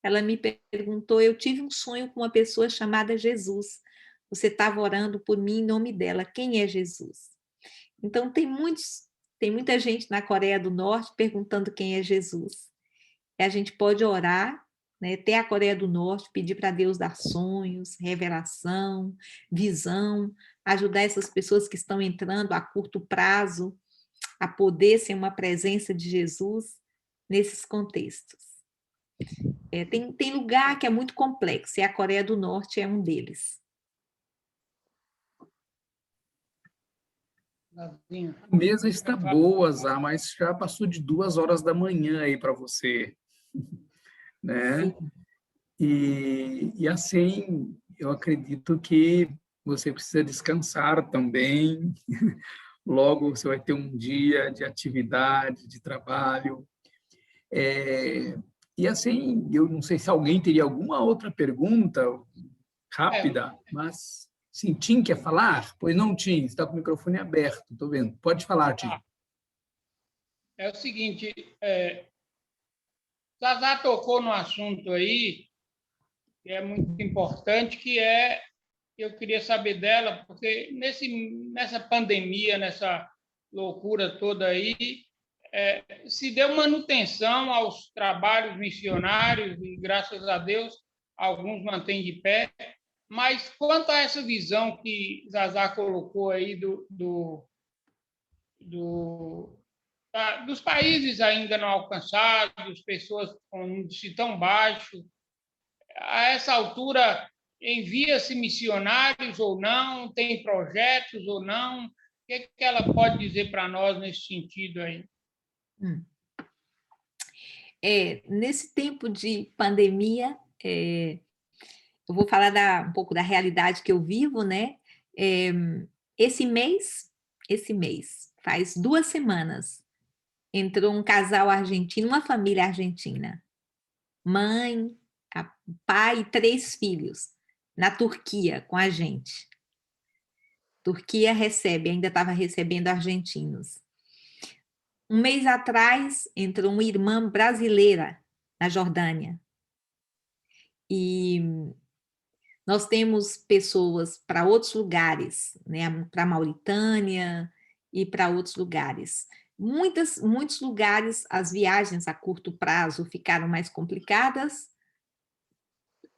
Ela me perguntou, eu tive um sonho com uma pessoa chamada Jesus. Você estava orando por mim em nome dela. Quem é Jesus? Então, tem muita gente na Coreia do Norte perguntando quem é Jesus. E a gente pode orar, né, ter a Coreia do Norte, pedir para Deus dar sonhos, revelação, visão, ajudar essas pessoas que estão entrando a curto prazo a poder ser uma presença de Jesus nesses contextos. Tem lugar que é muito complexo, e a Coreia do Norte é um deles. A mesa está boa, Zá, mas já passou de 2h da manhã aí para você, né? E assim, eu acredito que você precisa descansar também. Logo você vai ter um dia de atividade, de trabalho. E assim, eu não sei se alguém teria alguma outra pergunta rápida, mas sim, Tim quer falar? Pois não, Tim, está com o microfone aberto, estou vendo. Pode falar, Tim. É o seguinte, Zazá tocou no assunto aí, que é muito importante, eu queria saber dela, porque nessa pandemia, nessa loucura toda aí, se deu manutenção aos trabalhos missionários, e graças a Deus, alguns mantêm de pé, mas quanto a essa visão que Zazá colocou aí dos países ainda não alcançados, pessoas com índice tão baixo. A essa altura, envia-se missionários ou não? Tem projetos ou não? O que ela pode dizer para nós nesse sentido aí? Nesse tempo de pandemia, eu vou falar um pouco da realidade que eu vivo, né? Esse mês, faz 2 semanas, entrou um casal argentino, uma família argentina, mãe, pai e 3 filhos, na Turquia, com a gente. Turquia ainda estava recebendo argentinos. Um mês atrás, entrou uma irmã brasileira na Jordânia. E nós temos pessoas para outros lugares, né? Para a Mauritânia e para outros lugares. Muitos lugares, as viagens a curto prazo ficaram mais complicadas.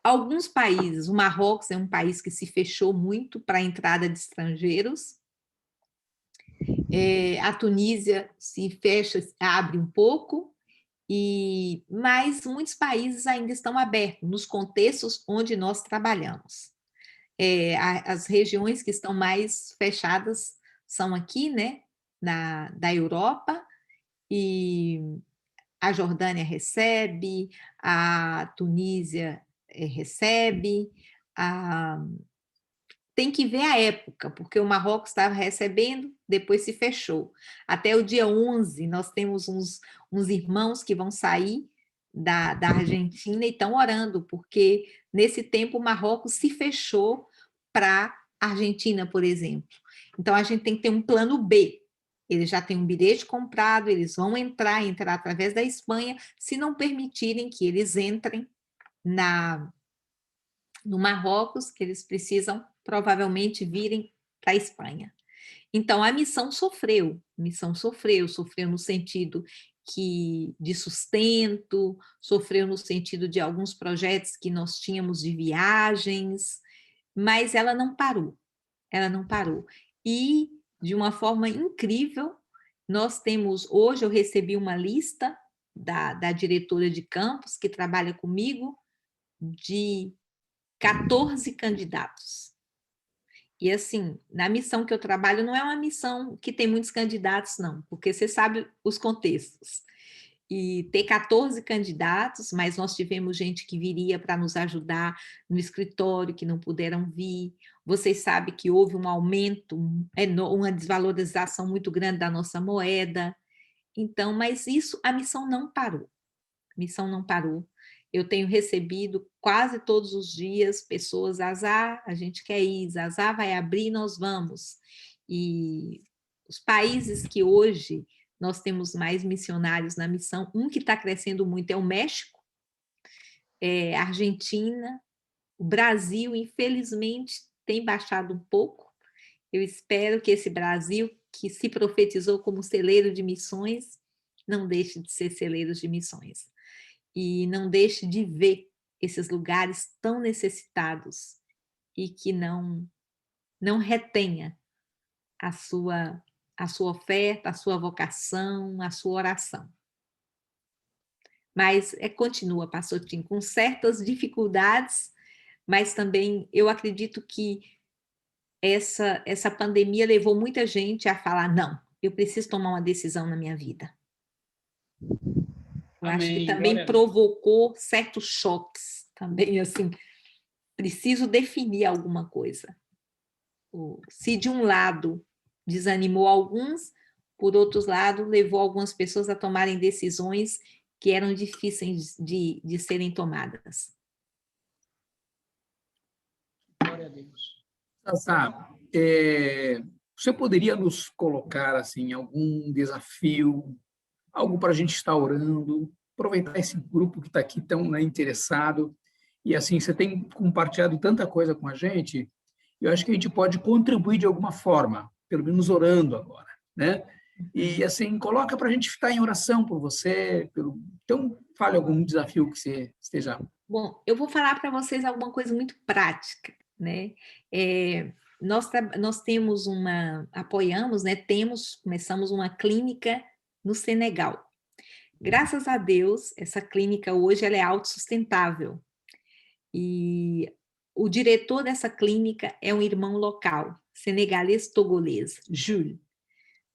Alguns países, o Marrocos é um país que se fechou muito para a entrada de estrangeiros. A Tunísia se fecha, abre um pouco, mas muitos países ainda estão abertos, nos contextos onde nós trabalhamos. As regiões que estão mais fechadas são aqui, né, da Europa, e a Jordânia recebe, a Tunísia recebe, tem que ver a época, porque o Marrocos estava recebendo, depois se fechou. Até o dia 11, nós temos uns irmãos que vão sair da Argentina e estão orando, porque nesse tempo o Marrocos se fechou para a Argentina, por exemplo. Então, a gente tem que ter um plano B. Eles já têm um bilhete comprado, eles vão entrar através da Espanha, se não permitirem que eles entrem no Marrocos, eles precisam provavelmente virem para a Espanha. Então, a missão sofreu no sentido de sustento, sofreu no sentido de alguns projetos que nós tínhamos de viagens, mas ela não parou. E, de uma forma incrível, nós temos, hoje eu recebi uma lista da diretora de campus, que trabalha comigo, de 14 candidatos. E, assim, na missão que eu trabalho, não é uma missão que tem muitos candidatos, não, porque você sabe os contextos. E ter 14 candidatos, mas nós tivemos gente que viria para nos ajudar no escritório, que não puderam vir. Vocês sabem que houve um aumento, uma desvalorização muito grande da nossa moeda. Então, mas a missão não parou. Eu tenho recebido quase todos os dias pessoas, Zazá, a gente quer ir, Zazá vai abrir, nós vamos. E os países que hoje nós temos mais missionários na missão, um que está crescendo muito é o México, a Argentina, o Brasil, infelizmente, tem baixado um pouco. Eu espero que esse Brasil, que se profetizou como celeiro de missões, não deixe de ser celeiro de missões. E não deixe de ver esses lugares tão necessitados e que não retenha a sua oferta, a sua vocação, a sua oração. Mas continua, pastor Tim, com certas dificuldades, mas também eu acredito que essa pandemia levou muita gente a falar, não, eu preciso tomar uma decisão na minha vida. Eu acho que também provocou certos choques, também, assim, preciso definir alguma coisa. Se de um lado desanimou alguns, por outro lado, levou algumas pessoas a tomarem decisões que eram difíceis de serem tomadas. Glória a Deus. Sassá, você poderia nos colocar assim, algum desafio, algo para a gente estar orando, aproveitar esse grupo que está aqui tão interessado, e assim, você tem compartilhado tanta coisa com a gente, eu acho que a gente pode contribuir de alguma forma, pelo menos orando agora, né? E assim, coloca para a gente estar em oração por você, então fale algum desafio que você esteja... Bom, eu vou falar para vocês alguma coisa muito prática, né? nós temos apoiamos, né? Começamos uma clínica no Senegal. Graças a Deus, essa clínica hoje ela é autossustentável. E o diretor dessa clínica é um irmão local, senegalês-togolês, Jules.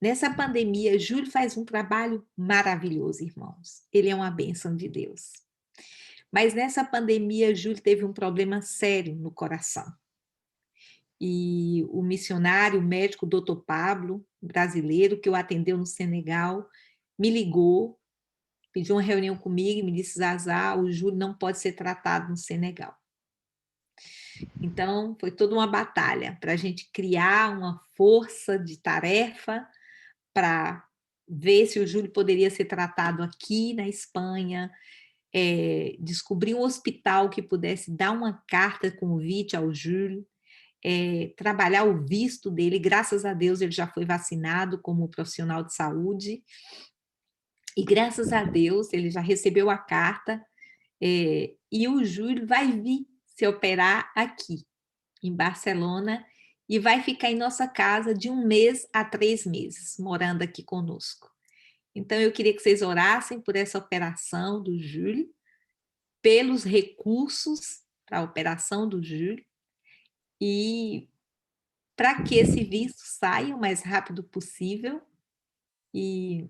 Nessa pandemia, Júlio faz um trabalho maravilhoso, irmãos. Ele é uma bênção de Deus. Mas nessa pandemia, Júlio teve um problema sério no coração. E o missionário, o médico Dr. Pablo, brasileiro, que o atendeu no Senegal, me ligou, pediu uma reunião comigo e me disse: Zazá, o Júlio não pode ser tratado no Senegal. Então, foi toda uma batalha para a gente criar uma força de tarefa para ver se o Júlio poderia ser tratado aqui na Espanha, descobrir um hospital que pudesse dar uma carta convite ao Júlio, trabalhar o visto dele. Graças a Deus ele já foi vacinado como profissional de saúde, e graças a Deus ele já recebeu a carta, e o Júlio vai vir se operar aqui, em Barcelona, e vai ficar em nossa casa de 1 mês a 3 meses, morando aqui conosco. Então, eu queria que vocês orassem por essa operação do Júlio, pelos recursos para a operação do Júlio, e para que esse visto saia o mais rápido possível. E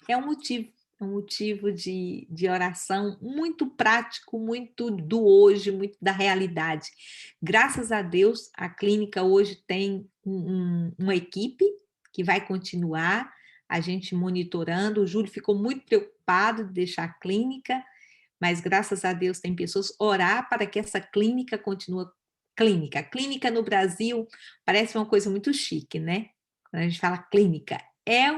é um motivo de oração muito prático, muito do hoje, muito da realidade. Graças a Deus, a clínica hoje tem uma equipe que vai continuar, a gente monitorando. O Júlio ficou muito preocupado de deixar a clínica, mas graças a Deus tem pessoas. Orar para que essa clínica continue. Clínica no Brasil parece uma coisa muito chique, né? Quando a gente fala clínica, é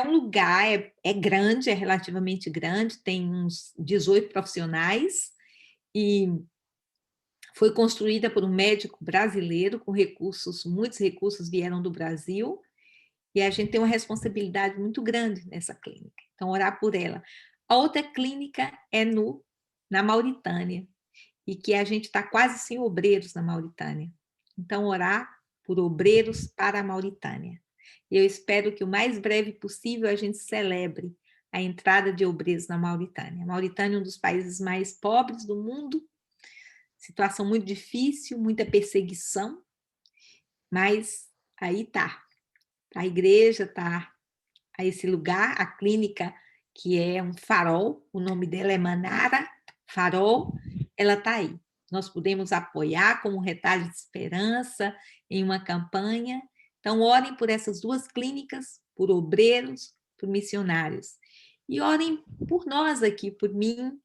um lugar, é grande, é relativamente grande, tem uns 18 profissionais, e foi construída por um médico brasileiro com muitos recursos vieram do Brasil, e a gente tem uma responsabilidade muito grande nessa clínica. Então, orar por ela. A outra clínica é na Mauritânia, e que a gente está quase sem obreiros na Mauritânia. Então, orar por obreiros para a Mauritânia. Eu espero que o mais breve possível a gente celebre a entrada de obreiros na Mauritânia. A Mauritânia é um dos países mais pobres do mundo, situação muito difícil, muita perseguição, mas aí está. A igreja está a esse lugar, a clínica, que é um farol, o nome dela é Manara Farol, ela está aí. Nós podemos apoiar como um retalho de esperança em uma campanha. Então, orem por essas 2 clínicas, por obreiros, por missionários. E orem por nós aqui, por mim,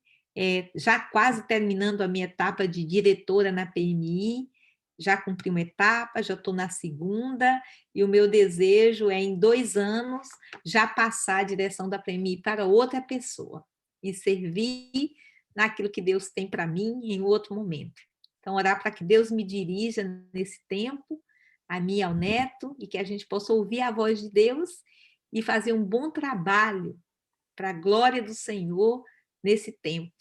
já quase terminando a minha etapa de diretora na PMI, já cumpri uma etapa, já estou na 2ª, e o meu desejo é, em 2 anos, já passar a direção da PMI para outra pessoa e servir naquilo que Deus tem para mim em outro momento. Então, orar para que Deus me dirija nesse tempo, a mim e ao neto, e que a gente possa ouvir a voz de Deus e fazer um bom trabalho para a glória do Senhor nesse tempo,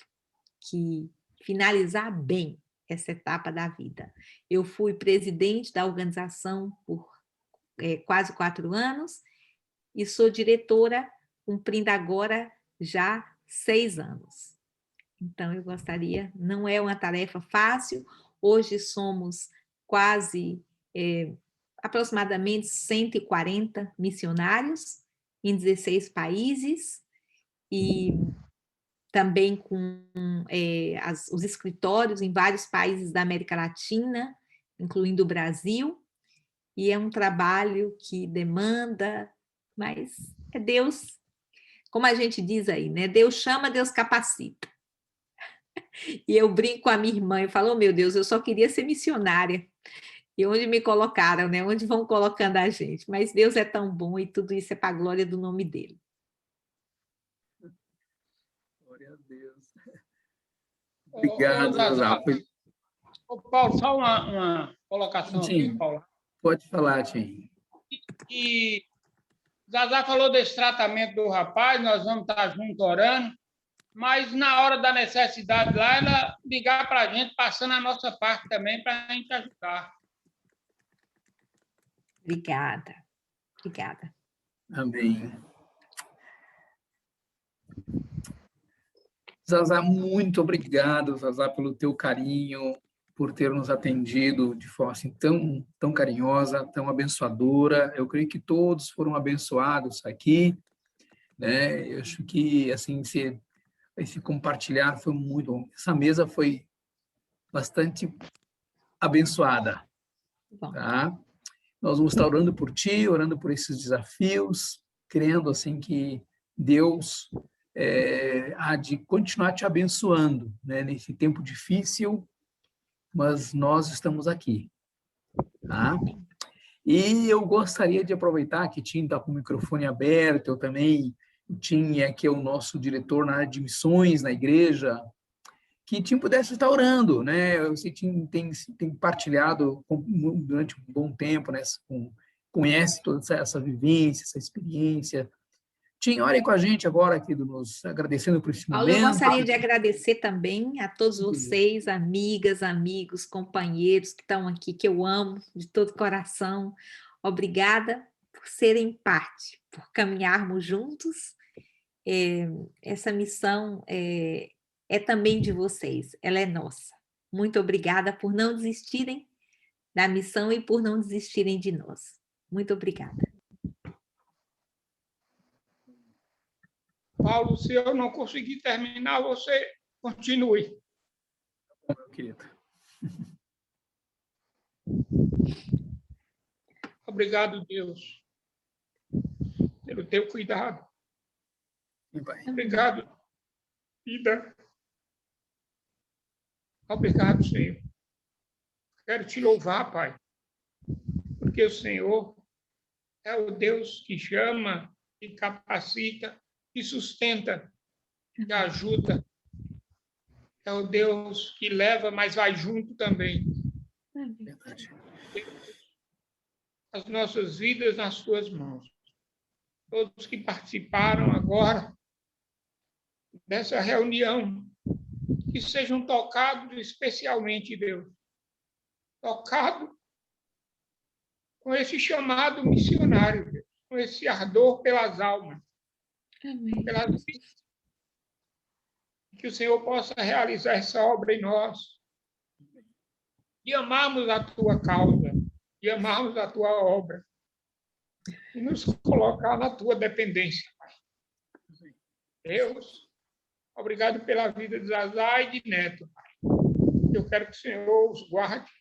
que finalizar bem essa etapa da vida. Eu fui presidente da organização por quase 4 anos e sou diretora, cumprindo agora já 6 anos. Então, eu gostaria, não é uma tarefa fácil, hoje somos aproximadamente 140 missionários em 16 países, e também com os escritórios em vários países da América Latina, incluindo o Brasil, e é um trabalho que demanda, mas é Deus, como a gente diz aí, né? Deus chama, Deus capacita. E eu brinco com a minha irmã, eu falo: oh, meu Deus, eu só queria ser missionária. E onde me colocaram, né? Onde vão colocando a gente? Mas Deus é tão bom e tudo isso é para a glória do nome dele. Glória a Deus. Obrigado, Zazá. Paulo, só uma colocação aqui, Paulo. Pode falar, Tim. E Zazá falou desse tratamento do rapaz, nós vamos estar juntos orando, mas na hora da necessidade lá, ela ligar para a gente, passando a nossa parte também, para a gente ajudar. Obrigada. Obrigada. Amém. Zazá, muito obrigado, Zazá, pelo teu carinho, por ter nos atendido de forma assim, tão carinhosa, tão abençoadora. Eu creio que todos foram abençoados aqui, né? Eu acho que assim, esse compartilhar foi muito bom. Essa mesa foi bastante abençoada, tá? Nós vamos estar orando por ti, orando por esses desafios, crendo assim que Deus há de continuar te abençoando, né, nesse tempo difícil, mas nós estamos aqui, tá? E eu gostaria de aproveitar que Tim está com o microfone aberto, eu também, o Tim é que é o nosso diretor na área de missões na igreja, que Tim pudesse estar orando, né? Eu sei que Tim tem partilhado durante um bom tempo, né? Conhece toda essa vivência, essa experiência. Tim, ore com a gente agora, querido, nos agradecendo por esse Paulo, momento. eu gostaria de agradecer também a todos vocês, amigas, amigos, companheiros que estão aqui, que eu amo de todo coração. Obrigada por serem parte, por caminharmos juntos. Essa missão é também de vocês, ela é nossa. Muito obrigada por não desistirem da missão e por não desistirem de nós. Muito obrigada. Paulo, se eu não conseguir terminar, você continue. Meu querido. Obrigado, Deus, pelo teu cuidado. Obrigado, vida. Obrigado, Senhor. Quero te louvar, Pai, porque o Senhor é o Deus que chama, que capacita, que sustenta, que ajuda. É o Deus que leva, mas vai junto também. Verdade. As nossas vidas nas tuas mãos. Todos que participaram agora dessa reunião, que sejam tocados especialmente, Deus. Tocados com esse chamado missionário, Deus, com esse ardor pelas almas. Amém. Pelas vidas. Que o Senhor possa realizar essa obra em nós. E amarmos a tua causa, e amarmos a tua obra. E nos colocar na tua dependência, Pai. Deus, obrigado pela vida de Zazá e de Neto, Pai. Eu quero que o Senhor os guarde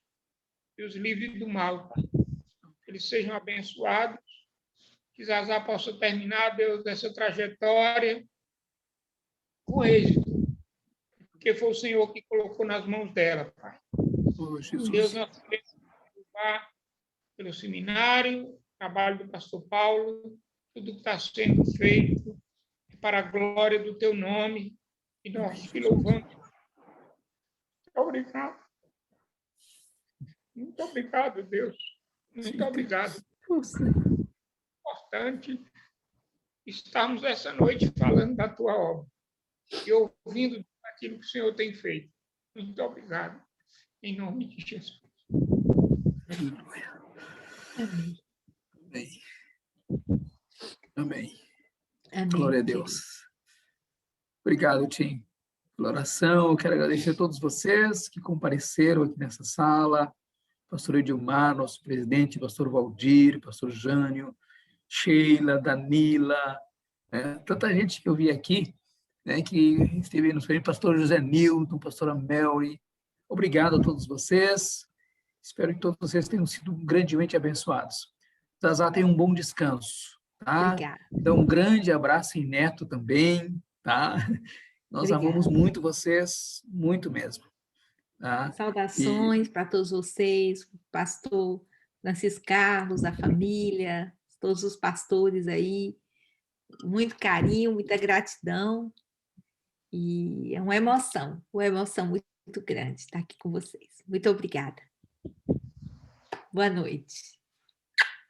e os livre do mal, Pai. Que eles sejam abençoados, que Zazá possa terminar, Deus, essa trajetória com êxito, porque foi o Senhor que colocou nas mãos dela, Pai. Deus, nós queremos louvar pelo seminário, trabalho do pastor Paulo, tudo que está sendo feito para a glória do teu nome, e nós te louvamos. Obrigado. Muito obrigado, Deus. Muito obrigado. É importante estarmos essa noite falando da tua obra e ouvindo aquilo que o Senhor tem feito. Muito obrigado. Em nome de Jesus. Amém. Amém. Amém. Amém. Glória a Deus. Obrigado, Tim, pela oração. Eu quero agradecer a todos vocês que compareceram aqui nessa sala. Pastor Edilmar, nosso presidente, pastor Valdir, pastor Jânio, Sheila, Danila, tanta gente que eu vi aqui, né, que esteve nos frente, pastor José Nilton, pastora Melry. Obrigado a todos vocês. Espero que todos vocês tenham sido grandemente abençoados. Zazá, tenha um bom descanso, tá? Obrigada. Então, um grande abraço em Neto também, tá? Nós amamos muito vocês, muito mesmo. Tá? Saudações para todos vocês, o pastor Francisco Carlos, a família, todos os pastores aí. Muito carinho, muita gratidão. E é uma emoção muito grande estar aqui com vocês. Muito obrigada. Boa noite.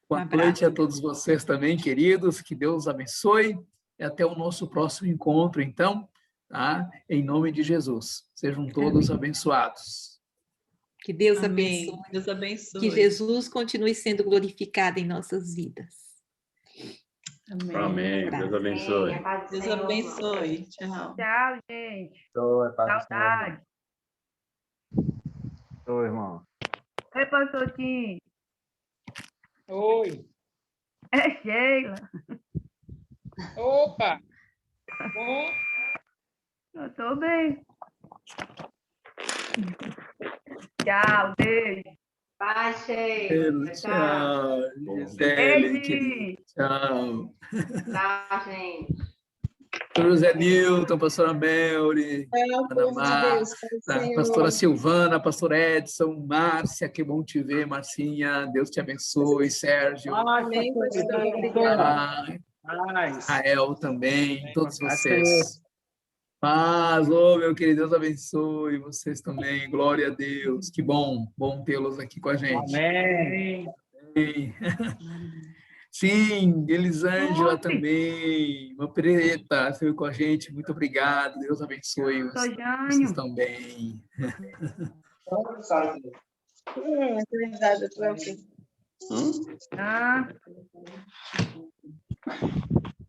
Boa noite a todos vocês também, queridos. Que Deus abençoe. E até o nosso próximo encontro, então, tá? Em nome de Jesus. Sejam todos abençoados. Que Deus Amém. abençoe. Deus abençoe. Que Jesus continue sendo glorificado em nossas vidas. Amém. Amém. Deus abençoe. Deus abençoe. Tchau. Tchau, gente. Oi, Paz do Senhor, irmão. Saudade. Oi, irmão. Oi, pastor Tim. Oi. É Sheila. Opa! Bom, Eu tô bem. Tchau, beijo. Vai, Sheila. Tchau, Gisele, querida. Tchau. Tchau, gente. Pastor José Nilton, pastora Melri, Ana Marta, pastora Silvana, pastor Edson, Márcia, que bom te ver, Marcinha, Deus te abençoe, Sérgio, Amém, pastor. Obrigada. Rael também, todos vocês. Paz, meu querido, Deus abençoe vocês também, glória a Deus, que bom tê-los aqui com a gente. Amém. Amém. Sim, Elisângela também, uma preta, foi com a gente, muito obrigado, Deus abençoe vocês também. Ah.